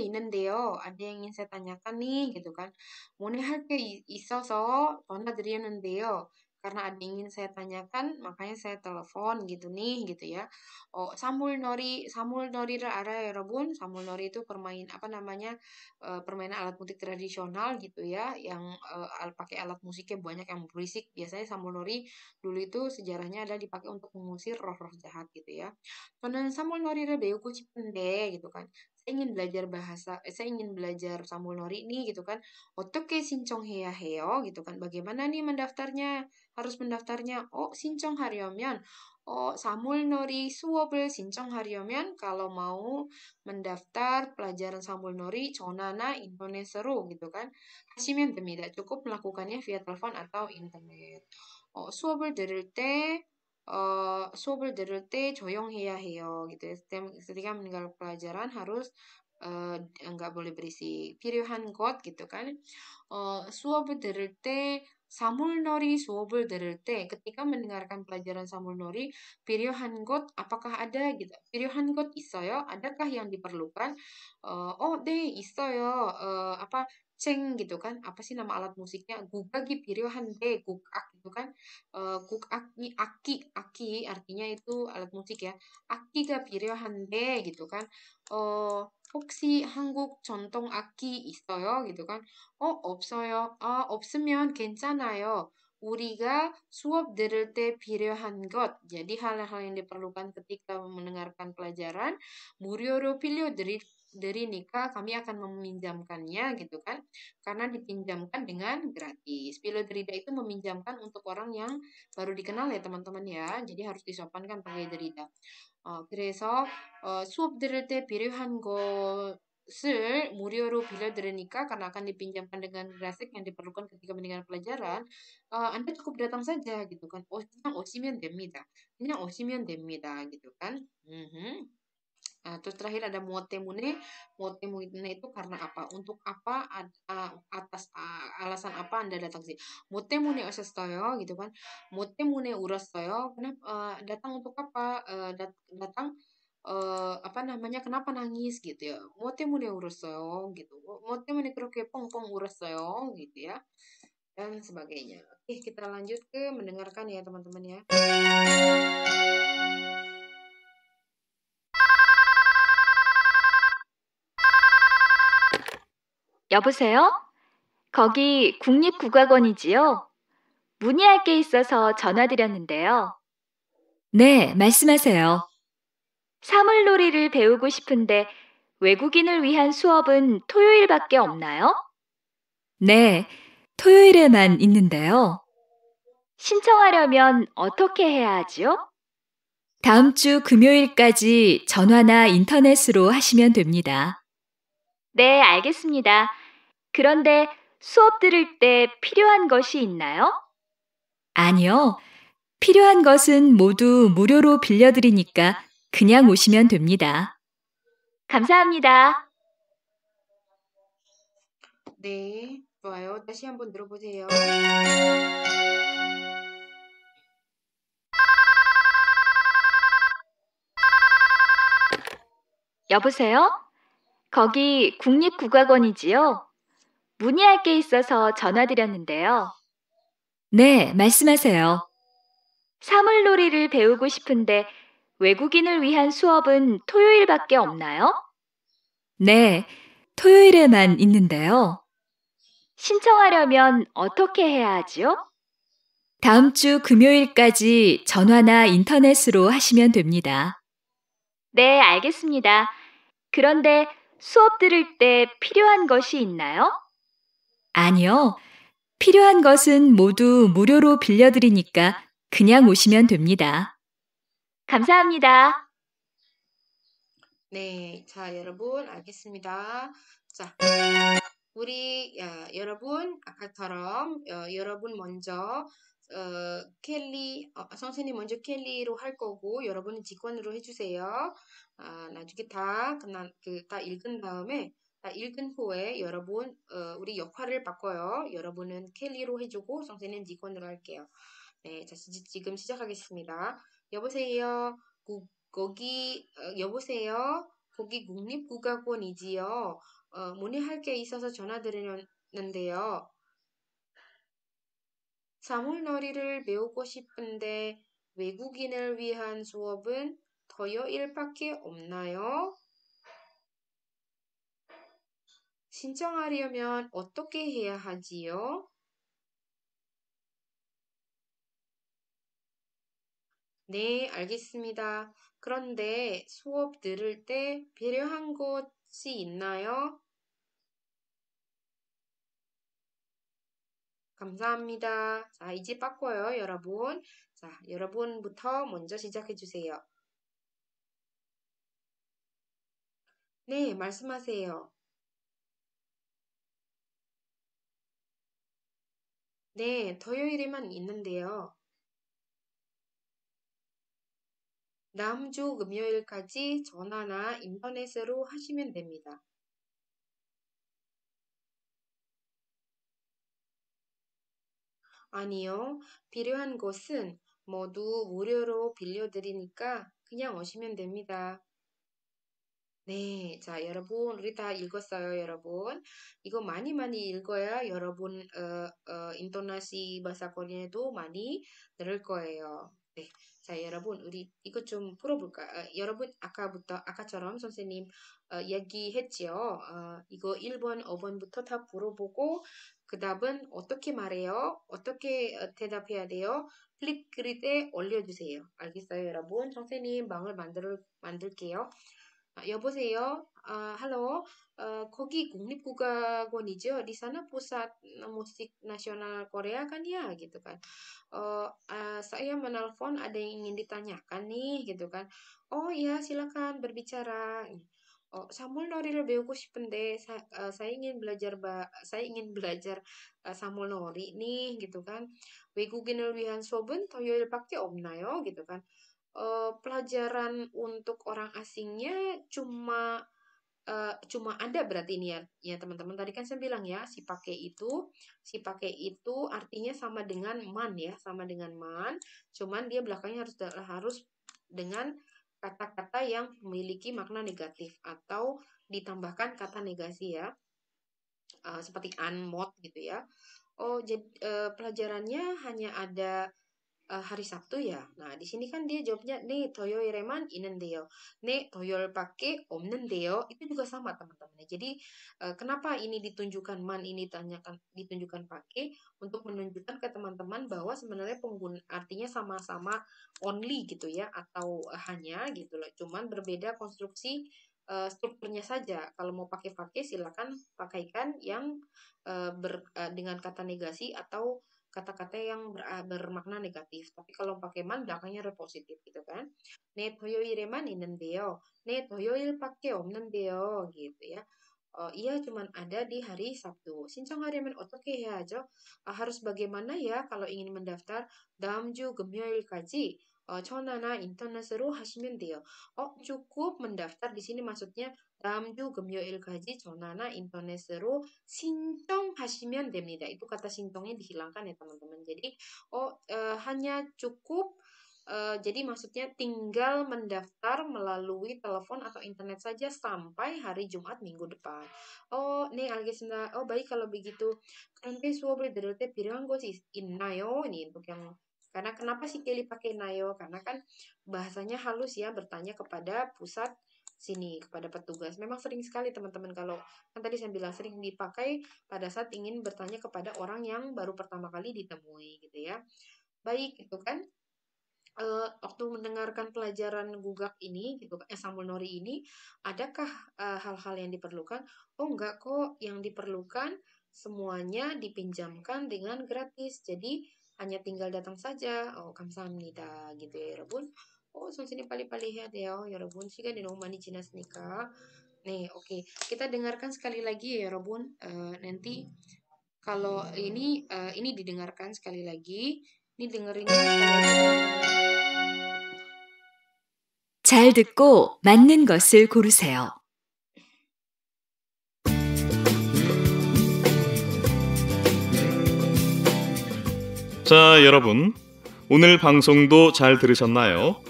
있는데요. Ada yang ingin saya tanyakan nih gitu kan. moni 할게 있어서 전화드리는데요. Karena ada yang ingin saya tanyakan, makanya saya telepon gitu nih gitu ya. Oh, 사물놀이를 알아요, 여러분? 사물놀이 itu apa namanya? Permainan alat musik tradisional gitu ya, yang pakai alat musiknya banyak yang berisik. Biasanya 사물놀이 dulu itu sejarahnya adalah dipakai untuk mengusir roh-roh jahat gitu ya. 저는 사물놀이를 배우고 싶은데 gitu kan. Saya ingin belajar 사물놀이 nih gitu kan. 어떻게 신청해야 해요? gitu kan. Bagaimana nih mendaftarnya? Harus mendaftarnya. 신청하려면 사물놀이 수업을 신청하려면 kalau mau mendaftar pelajaran 사물놀이 전화나 인터넷으로 gitu kan. 하시면 됩니다. Cukup melakukannya via telepon atau internet. 수업을 들을 때 조용해야 해요. gitu. Ketika meninggal pelajaran harus nggak boleh berisik. 필요한 것 gitu kan. 수업을 들을 때 사물놀이 수업을 들을 때 ketika mendengarkan pelajaran 사물놀이 필요한 것 apakah ada gitu. 필요한 것 있어요? Adakah yang diperlukan? 네, 있어요. ceng gitu kan. Apa sih nama alat musiknya? Gugagi 필요한데 gugak gitu kan. Gugak이 aki artinya itu alat musik ya. 악기가 필요한데 gitu kan. 혹시 한국 전통 악기 있어요? gitu kan. 없어요. 없으면 괜찮아요. 우리가 수업 들을 때 필요한 것. Jadi hal-hal yang diperlukan ketika mendengarkan pelajaran 무료로 빌려드리니까 kami akan meminjamkannya gitu kan. Karena dipinjamkan dengan gratis. 빌려드리다 itu meminjamkan untuk orang yang baru dikenal ya teman-teman ya. Jadi harus disopankan pakai 드리다. 그래서 수업 들을 때 필요한 것을 무료로 빌려드리니까 karena akan dipinjamkan dengan gratis yang diperlukan ketika mendengar pelajaran, Anda cukup datang saja gitu kan. 그냥 오시면 됩니다. 그냥 오시면 됩니다 gitu kan. Mhm. Terus terakhir ada muotemune. Muotemune itu karena apa? Untuk apa? Atas alasan apa Anda datang sih? Muotemune o셨어요 gitu kan. Muotemune 울었어요. Kenapa datang untuk apa? Datang apa namanya? Kenapa nangis gitu ya? Muotemune 울었어요 gitu. Muotemune 그렇게 뻥뻥 울었어요 gitu ya. Dan sebagainya. Oke, kita lanjut ke mendengarkan ya teman-teman ya. 여보세요? 거기 국립국악원이지요? 문의할 게 있어서 전화드렸는데요. 네, 말씀하세요. 사물놀이를 배우고 싶은데 외국인을 위한 수업은 토요일밖에 없나요? 네, 토요일에만 있는데요. 신청하려면 어떻게 해야 하지요? 다음 주 금요일까지 전화나 인터넷으로 하시면 됩니다. 네, 알겠습니다. 그런데 수업 들을 때 필요한 것이 있나요? 아니요. 필요한 것은 모두 무료로 빌려드리니까 그냥 오시면 됩니다. 감사합니다. 네, 좋아요. 다시 한번 들어보세요. 여보세요? 거기 국립국악원이지요? 문의할 게 있어서 전화드렸는데요. 네, 말씀하세요. 사물놀이를 배우고 싶은데 외국인을 위한 수업은 토요일밖에 없나요? 네, 토요일에만 있는데요. 신청하려면 어떻게 해야 하지요? 다음 주 금요일까지 전화나 인터넷으로 하시면 됩니다. 네, 알겠습니다. 그런데 수업 들을 때 필요한 것이 있나요? 아니요. 필요한 것은 모두 무료로 빌려드리니까 그냥 오시면 됩니다. 감사합니다. 네, 자, 여러분, 알겠습니다. 자, 여러분, 아까처럼, 여러분 먼저, 선생님 먼저 켈리로 할 거고, 여러분은 직관으로 해주세요. 나중에 다 읽은 다음에, 다 읽은 후에 여러분, 우리 역할을 바꿔요. 여러분은 켈리로 해주고, 선생님 직관으로 할게요. 네, 자, 지금 시작하겠습니다. 여보세요. 여보세요. 거기 국립국악원이지요. 문의할 게 있어서 전화드리는데요. 사물놀이를 배우고 싶은데 외국인을 위한 수업은 토요일밖에 없나요? 신청하려면 어떻게 해야 하지요? 네, 알겠습니다. 그런데 수업 들을 때 필요한 것이 있나요? 감사합니다. 자, 이제 바꿔요, 여러분. 자, 여러분부터 먼저 시작해 주세요. 네, 말씀하세요. 네, 토요일에만 있는데요. 다음 주 금요일까지 전화나 인터넷으로 하시면 됩니다. 아니요, 필요한 것은 모두 무료로 빌려드리니까 그냥 오시면 됩니다. 네, 자, 여러분, 우리 다 읽었어요, 여러분. 이거 많이 많이 읽어야 여러분, 인토나시 bahasa Korea도 많이 늘을 거예요. 네, 자, 여러분, 우리 이거 좀 풀어볼까? 여러분, 아까처럼 선생님 얘기했지요. 이거 1번, 5번부터 다 풀어보고, 그 답은 어떻게 말해요? 어떻게 대답해야 돼요? 플립 그리드에 올려주세요. 알겠어요, 여러분? 선생님 방을 만들게요. 여보세요? halo, 거기 국립국악원이죠? Di sana pusat musik nasional Korea kan ya, gitu kan? Saya menelpon ada yang ingin ditanyakan nih, gitu kan? Oh iya, silakan berbicara. Oh, Samulnori를 배우고 싶은데 saya ingin belajar Samulnori nih, gitu kan? 외국인을 위한 수업은 토요일밖에 없나요? gitu kan? Pelajaran untuk orang asingnya cuma ada berarti ini ya teman-teman. Tadi kan saya bilang ya si pakai itu artinya sama dengan man ya, sama dengan man. Cuman dia belakangnya harus dengan kata-kata yang memiliki makna negatif atau ditambahkan kata negasi ya, seperti anmod gitu ya. Oh, jadi pelajarannya hanya ada hari Sabtu ya. Nah, di sini kan dia jawabnya 네 토요일에만 있는데요. 네 토요일밖에 없는데요. Itu juga sama teman-teman. Jadi kenapa ini ditunjukkan man ini ditunjukkan pakai untuk menunjukkan ke teman-teman bahwa sebenarnya artinya sama-sama only gitu ya atau hanya gitu loh. Cuman berbeda konstruksi strukturnya saja. Kalau mau pakai silakan pakaikan yang dengan kata negasi atau kata-kata yang bermakna negatif. Tapi kalau pakai man belakangnya positif gitu kan. 네 토요일에만 있는데요. 네 토요일밖에 없는데요. gitu ya. Iya cuman ada di hari Sabtu. 신청하려면 어떻게 해야죠? harus bagaimana ya kalau ingin mendaftar? 다음 주 금요일까지 전화나 인터넷으로 하시면 돼요. cukup mendaftar di sini maksudnya 다음 주 금요일까지 전화나 인터넷으로 신청하시면 됩니다. Itu kata 신청nya dihilangkan ya teman-teman. Jadi hanya cukup jadi maksudnya tinggal mendaftar melalui telepon atau internet saja sampai hari Jumat minggu depan. 네, 알겠습니다. baik kalau begitu. 그런데 수업을 들을 때 필요한 것이 있나요? Nih untuk yang karena kenapa sih Kelly pakai nayo? Karena kan bahasanya halus ya, bertanya kepada pusat sini, kepada petugas. Memang sering sekali teman-teman kalau kan tadi saya bilang sering dipakai pada saat ingin bertanya kepada orang yang baru pertama kali ditemui gitu ya. Baik, itu kan waktu mendengarkan pelajaran gugak ini, gitu, Samulnori ini, adakah hal-hal yang diperlukan? Enggak kok, yang diperlukan semuanya dipinjamkan dengan gratis. Jadi hanya tinggal datang saja. 감사합니다. gitu ya, 여러분. 선생님 빨리빨리 해야 돼요, 여러분. 시간이 너무 많이 지났으니까. 네, oke. Kita dengarkan sekali lagi ya, 여러분. Nanti kalau ini didengarkan sekali lagi. Ini dengerinnya sekali lagi. 잘 듣고 맞는 것을 고르세요. 자, 여러분. 오늘 방송도 잘 들으셨나요?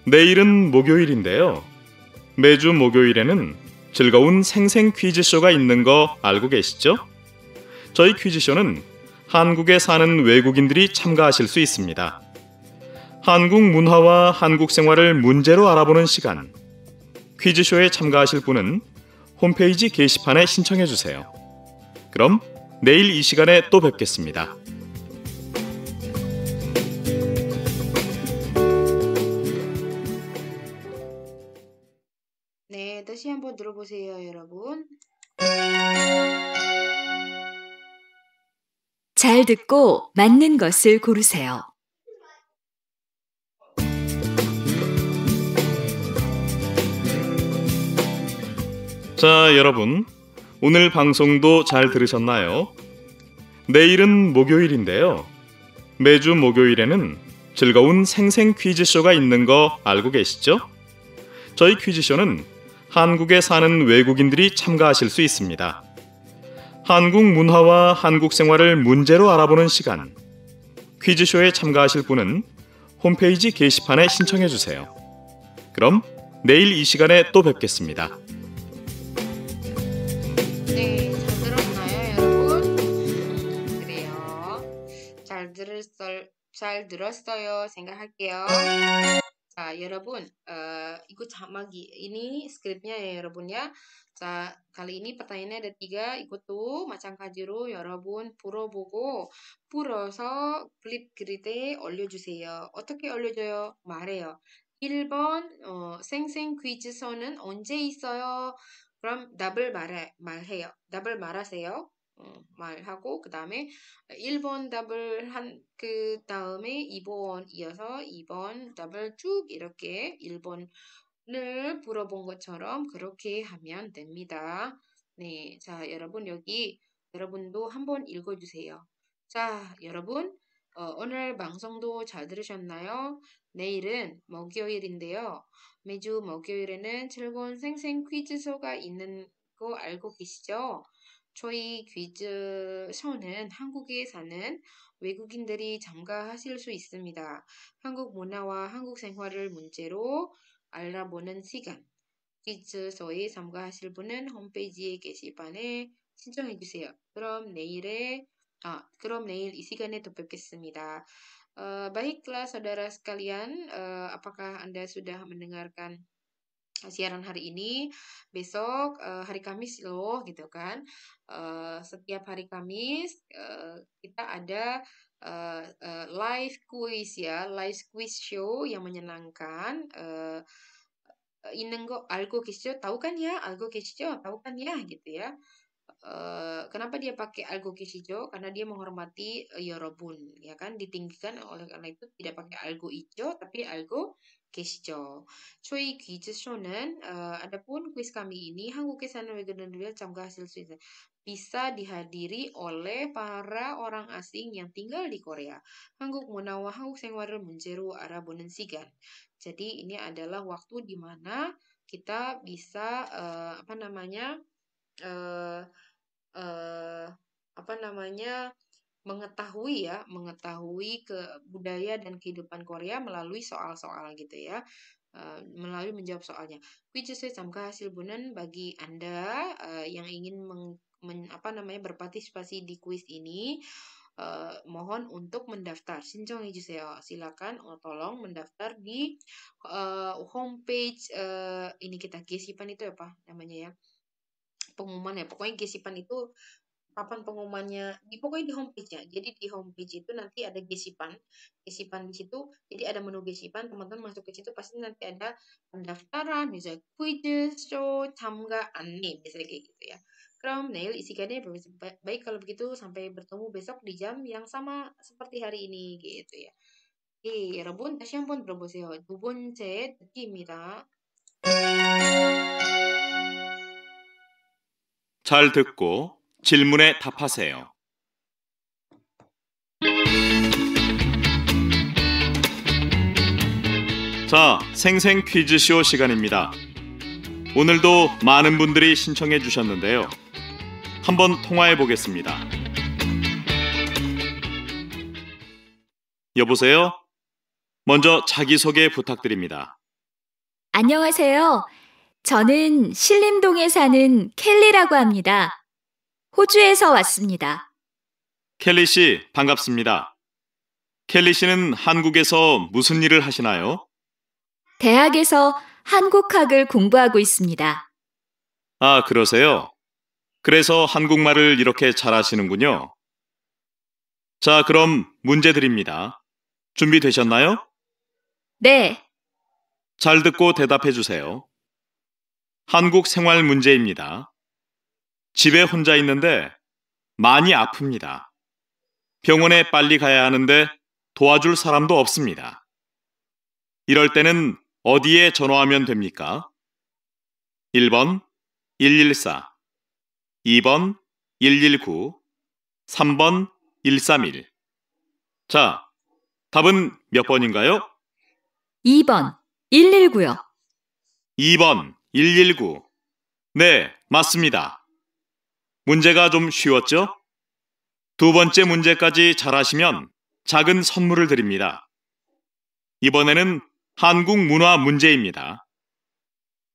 내일은 목요일인데요. 매주 목요일에는 즐거운 생생 퀴즈쇼가 있는 거 알고 계시죠? 저희 퀴즈쇼는 한국에 사는 외국인들이 참가하실 수 있습니다. 한국 문화와 한국 생활을 문제로 알아보는 시간. 퀴즈쇼에 참가하실 분은 홈페이지 게시판에 신청해 주세요. 그럼 내일 이 시간에 또 뵙겠습니다. 네, 다시 한번 들어보세요, 여러분. 잘 듣고 맞는 것을 고르세요. 자, 여러분. 오늘 방송도 잘 들으셨나요? 내일은 목요일인데요. 매주 목요일에는 즐거운 생생 퀴즈쇼가 있는 거 알고 계시죠? 저희 퀴즈쇼는 한국에 사는 외국인들이 참가하실 수 있습니다. 한국 문화와 한국 생활을 문제로 알아보는 시간. 퀴즈쇼에 참가하실 분은 홈페이지 게시판에 신청해 주세요. 그럼 내일 이 시간에 또 뵙겠습니다. 네, 잘 들었나요, 여러분? 그래요. 잘 들었어요. 생각할게요. 자, 여러분, ikut 자막이 ini skripnya ya, 여러분 ya. 자, kali ini pertanyaannya ada 3. 이것도 마찬가지로 여러분 풀어보고 풀어서 플립그리드에 올려주세요. 어떻게 올려줘요? 말해요. 1번, 생생 퀴즈서는 언제 있어요? 그럼 답을 말해요. 답을 말하세요. 말하고 그 다음에 1번 답을 한 그 다음에 2번 이어서 2번 답을 쭉 이렇게 1번을 물어본 것처럼 그렇게 하면 됩니다. 네, 자 여러분 여기 여러분도 한번 읽어주세요. 자 여러분 오늘 방송도 잘 들으셨나요? 내일은 목요일인데요. 매주 목요일에는 즐거운 생생 퀴즈쇼가 있는 거 알고 계시죠? 저희 퀴즈쇼는 한국에 사는 외국인들이 참가하실 수 있습니다. 한국 문화와 한국 생활을 문제로 알아보는 시간. 퀴즈쇼에 참가하실 분은 홈페이지에 게시판에 신청해 주세요. 그럼 내일 이 시간에 또 뵙겠습니다. Baiklah saudara sekalian, apakah Anda sudah mendengarkan siaran hari ini? Besok hari Kamis loh gitu kan. Setiap hari Kamis kita ada live quiz ya, live quiz show yang menyenangkan. 알고 계시죠? tahu kan ya? 알고 계시죠? tahu kan ya? gitu ya. Kenapa dia pakai algo 계시죠? Karena dia menghormati 여러분, ya kan? Ditinggikan oleh karena itu tidak pakai algo ijo tapi algo 계시죠. 저희 퀴즈쇼는 adapun kuis kami ini 한국에 사는 외국인들 참가하실 수 있어요. bisa dihadiri oleh para orang asing yang tinggal di Korea. 한국 문화와 한국 생활을 문제로 알아보는 시간. Jadi ini adalah waktu di mana kita bisa mengetahui ke budaya dan kehidupan Korea melalui soal-soal gitu ya. Melalui menjawab soalnya. 퀴즈쇼에 참가하실 분은 bagi Anda yang ingin berpartisipasi di kuis ini mohon untuk mendaftar. 신청해 주세요. silakan tolong mendaftar di homepage ini kita 게시판 itu apa namanya ya? Pengumuman ya. Pokoknya 게시판 itu papan pengumumannya pokoknya di homepage-nya. Jadi di homepage itu nanti ada 게시판 di situ. Jadi ada menu 게시판, teman-teman masuk ke situ pasti nanti ada pendaftaran, misalnya 퀴즈쇼 참가 안내, misalnya kayak gitu ya. Kram Nail isi 시간에 baik kalau begitu sampai bertemu besok di jam yang sama seperti hari ini gitu ya. 여러분 다시 한번 들어보세요. 두 번째 듣기입니다. 잘 듣고 질문에 답하세요. 자, 생생 퀴즈쇼 시간입니다. 오늘도 많은 분들이 신청해 주셨는데요. 한번 통화해 보겠습니다. 여보세요? 먼저 자기소개 부탁드립니다. 안녕하세요. 저는 신림동에 사는 켈리라고 합니다. 호주에서 왔습니다. 켈리 씨, 반갑습니다. 켈리 씨는 한국에서 무슨 일을 하시나요? 대학에서 한국학을 공부하고 있습니다. 아, 그러세요? 그래서 한국말을 이렇게 잘하시는군요. 자, 그럼 문제 드립니다. 준비되셨나요? 네, 잘 듣고 대답해 주세요. 한국 생활 문제입니다. 집에 혼자 있는데 많이 아픕니다. 병원에 빨리 가야 하는데 도와줄 사람도 없습니다. 이럴 때는 어디에 전화하면 됩니까? 1번 114, 2번 119, 3번 131. 자, 답은 몇 번인가요? 2번 119요. 2번 119. 네, 맞습니다. 문제가 좀 쉬웠죠? 두 번째 문제까지 잘하시면 작은 선물을 드립니다. 이번에는 한국 문화 문제입니다.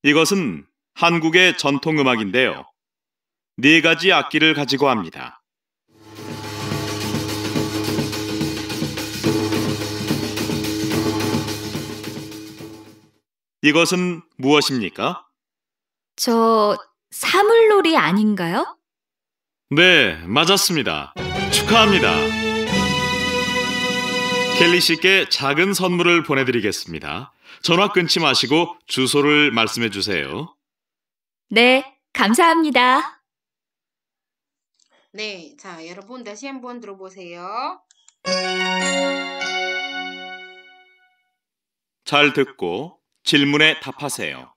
이것은 한국의 전통 음악인데요. 네 가지 악기를 가지고 합니다. 이것은 무엇입니까? 저 사물놀이 아닌가요? 네, 맞았습니다. 축하합니다. 켈리 씨께 작은 선물을 보내드리겠습니다. 전화 끊지 마시고 주소를 말씀해 주세요. 네, 감사합니다. 네, 자, 여러분 다시 한번 들어보세요. 잘 듣고 질문에 답하세요.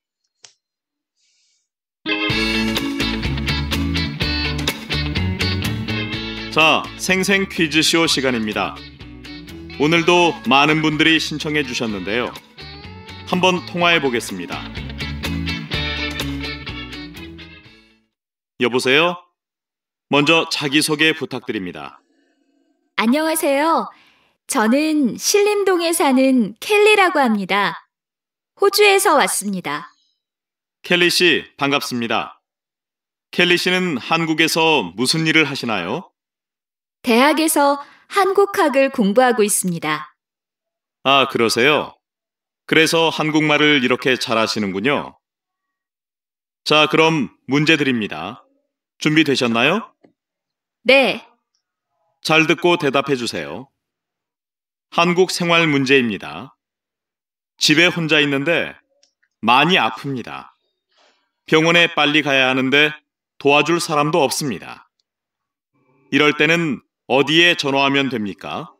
자, 생생 퀴즈쇼 시간입니다. 오늘도 많은 분들이 신청해 주셨는데요. 한번 통화해 보겠습니다. 여보세요? 먼저 자기소개 부탁드립니다. 안녕하세요. 저는 신림동에 사는 켈리라고 합니다. 호주에서 왔습니다. 켈리 씨, 반갑습니다. 켈리 씨는 한국에서 무슨 일을 하시나요? 대학에서 한국학을 공부하고 있습니다. 아, 그러세요? 그래서 한국말을 이렇게 잘하시는군요. 자, 그럼 문제 드립니다. 준비되셨나요? 네, 잘 듣고 대답해 주세요. 한국 생활 문제입니다. 집에 혼자 있는데 많이 아픕니다. 병원에 빨리 가야 하는데 도와줄 사람도 없습니다. 이럴 때는 어디에 전화하면 됩니까?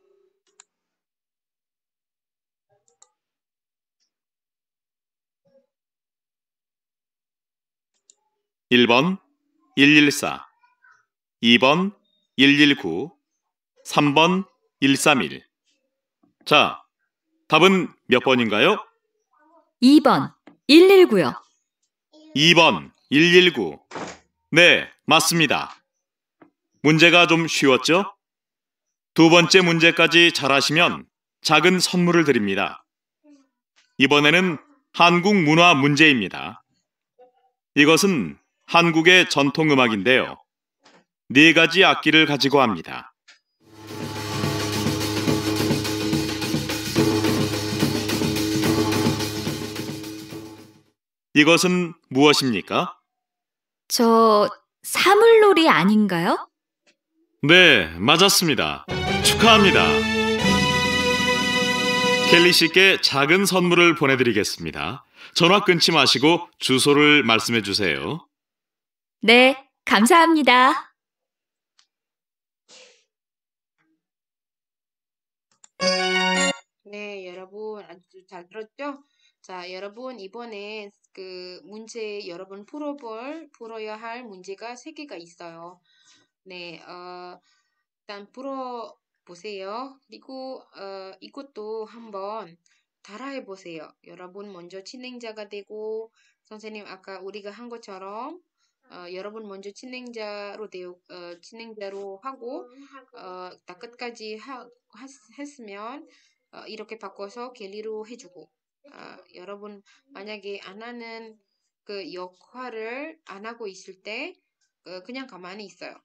1번 114, 2번 119, 3번 131. 자, 답은 몇 번인가요? 2번 119요. 2번 119. 네, 맞습니다. 문제가 좀 쉬웠죠? 두 번째 문제까지 잘하시면 작은 선물을 드립니다. 이번에는 한국 문화 문제입니다. 이것은 한국의 전통 음악인데요. 네 가지 악기를 가지고 합니다. 이것은 무엇입니까? 저 사물놀이 아닌가요? 네, 맞았습니다. 축하합니다. 켈리 씨께 작은 선물을 보내드리겠습니다. 전화 끊지 마시고 주소를 말씀해 주세요. 네, 감사합니다. 네, 여러분 아주 잘 들었죠? 자, 여러분 이번에 그 문제 여러분 풀어야 할 문제가 3개가 있어요. 네, 일단 풀어보세요. 그리고 이것도 한번 따라해 보세요. 여러분 먼저 진행자가 되고 선생님 아까 우리가 한 것처럼 여러분 먼저 진행자로 하고 다 끝까지 했으면 이렇게 바꿔서 갤리로 해주고 여러분 만약에 안 하는 그 역할을 안 하고 있을 때 그냥 가만히 있어요.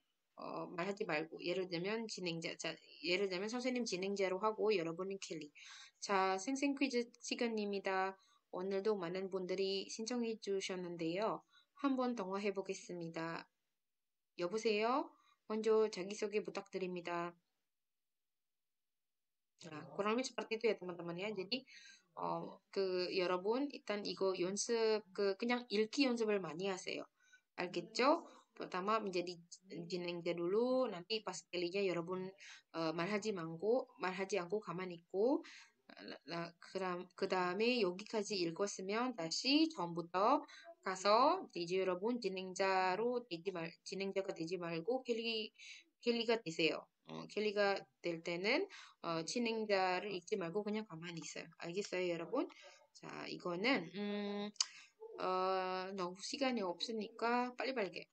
말하지 말고 예를 들면 선생님 진행자로 하고 여러분은 켈리. 자, 생생 퀴즈 시간입니다. 오늘도 많은 분들이 신청해 주셨는데요. 한번 통화해 보겠습니다. 여보세요? 먼저 자기소개 부탁드립니다. Nah, kurang lebih seperti itu ya teman-teman ya. Jadi 여러분 일단 이거 그냥 읽기 연습을 많이 하세요. 알겠죠? pertama menjadi 진행자 dulu nanti pas kalinya 여러분 말하지 않고 가만히 있고 그 다음에 여기까지 읽었으면 다시 처음부터 가서 이제 여러분 진행자가 되지 말고 켈리가 되세요. 켈리가 될 때는 진행자를 읽지 말고 그냥 가만히 있어요. 알겠어요, 여러분? 자, 이거는 너무 시간이 없으니까 빨리빨리.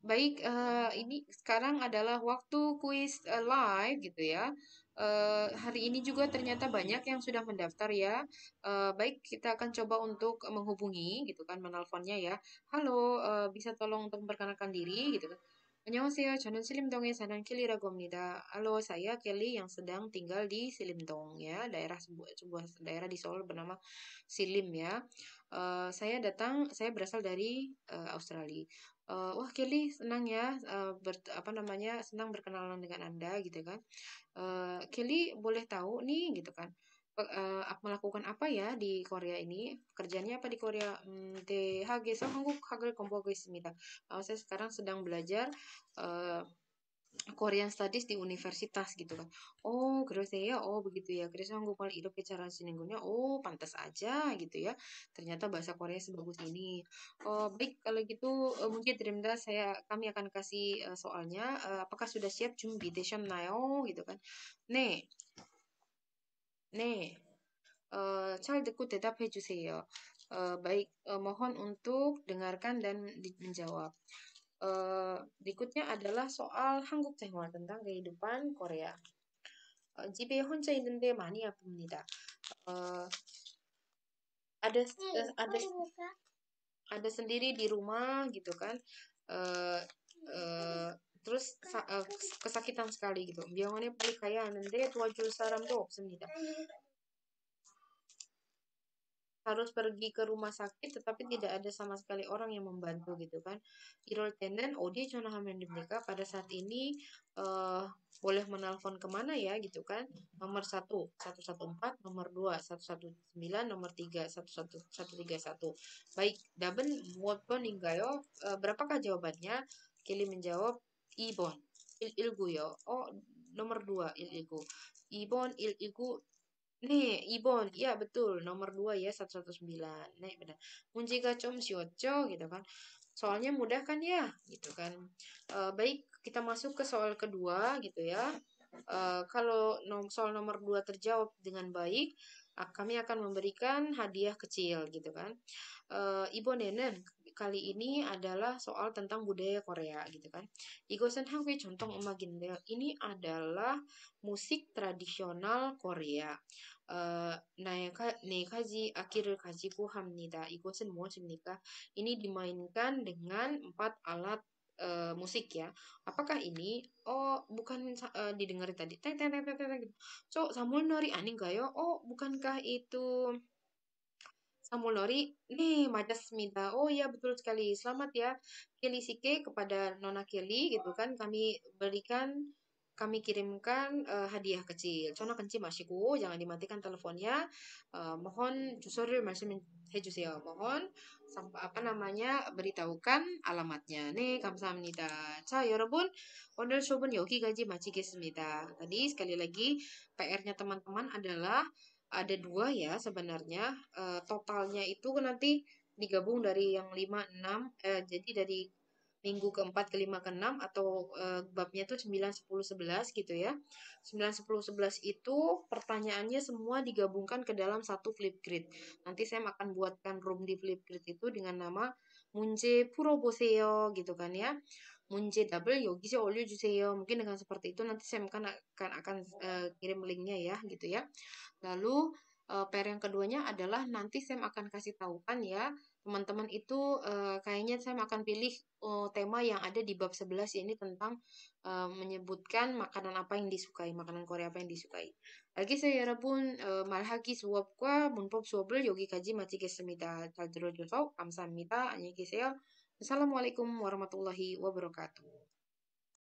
Baik, ini sekarang adalah waktu kuis live gitu ya. Hari ini juga ternyata banyak yang sudah mendaftar ya. Baik, kita akan coba untuk menghubungi gitu kan, menelponnya ya. Halo, bisa tolong untuk memperkenalkan diri gitu kan. 안녕하세요. 저는 신림동에 사는 켈리라고 합니다. Halo, saya Kelly yang sedang tinggal di Silimdong ya, sebuah daerah di Seoul bernama Silim ya. Saya berasal dari Australia. Wah Kelly senang ya senang berkenalan dengan Anda gitu kan. Kelly boleh tahu nih gitu kan. Melakukan apa ya di Korea ini? Pekerjaannya apa di Korea? 대학에서 한국학을 공부하고 있습니다. Saya sekarang sedang belajar eh, Korean Studies di universitas gitu kan. Oh, 그러세요? Oh, begitu ya. 그래서 한국말 이렇게 잘하시는군요. Oh, pantas aja gitu ya. Ternyata bahasa Korea sebagus ini. Oh, baik kalau gitu mungkin Trimda kami akan kasih soalnya. Apakah sudah siap 준비되셨나요? gitu kan. 네, 네. 잘 듣고 대답해 주세요. Baik, mohon untuk dengarkan dan menjawab. Berikutnya adalah soal 한국 생활 tentang kehidupan Korea. 집에 혼자 있는데 많이 아픕니다. 어, ada ada ada sendiri di rumah gitu kan. Eh, eh, terus kesakitan sekali gitu. 병원에 빨리 가야 하는데 도와줄 사람도 없습니다. Harus pergi ke rumah sakit tetapi tidak ada sama sekali orang yang membantu gitu kan. 이럴 때는 어디에 전화하면 됩니까? Pada saat ini boleh menelpon kemana ya gitu kan. Nomor 114, nomor 2 119, nomor 3 11131. Baik, 답은 무엇 번인가요? Berapakah jawabannya? Kelly menjawab 2번 119요. Oh, nomor 2 119. 2번 119. 네, 2번. Ya, betul. Nomor 2 ya, 119. Nih, benar. 문제가 좀 쉬웠죠? Gitu kan. Soalnya mudah kan ya? Gitu kan. Baik, kita masuk ke soal kedua gitu ya. Kalau soal nomor 2 terjawab dengan baik, kami akan memberikan hadiah kecil gitu kan. 이번에는 kali ini adalah soal tentang budaya Korea gitu kan. 이것은 한국의 전통 음악인데요. Ini adalah musik tradisional Korea. 네 가지 악기를 가지고 합니다. 이것은 무엇입니까? Ini dimainkan dengan 4 alat musik ya. Apakah ini? Oh, bukan didengar tadi. Teng teng teng teng teng. Gitu. So, 사물놀이 아닌가요? Oh, bukankah itu Samulnori? Nih, 맞았습니다. Oh iya, betul sekali. Selamat ya, Kelly Sike kepada Nona Kelly gitu kan. Kami kirimkan hadiah kecil. 전화 끊지 마시고 jangan dimatikan teleponnya. Mohon 주소를 말씀해 주세요. Mohon beritahukan alamatnya. 네, 감사합니다. 자, 여러분, 오늘 수업은 여기까지 마치겠습니다. Tadi sekali lagi PR-nya teman-teman adalah ada 2 ya sebenarnya. Totalnya itu nanti digabung dari yang 5, 6. Jadi dari minggu keempat, kelima, keenam atau babnya itu 9, 10, 11 gitu ya. 9, 10, 11 itu pertanyaannya semua digabungkan ke dalam satu flipgrid. Nanti saya akan buatkan room di flipgrid itu dengan nama 문제 풀어보세요 gitu kan ya. 문제 답을 여기서 올려주세요. Mungkin dengan seperti itu nanti saya akan kirim linknya ya gitu ya. Lalu PR yang keduanya adalah nanti Sam akan kasih tahukan ya teman-teman itu kayaknya Sam akan pilih tema yang ada di bab 11 ini tentang menyebutkan makanan apa yang disukai, makanan Korea apa yang disukai. 알겠어요, 여러분. 말하기 수업과 문법 수업을 여기까지 마치겠습니다. 잘 들어줘서 감사합니다. 안녕히 계세요. Assalamualaikum warahmatullahi wabarakatuh.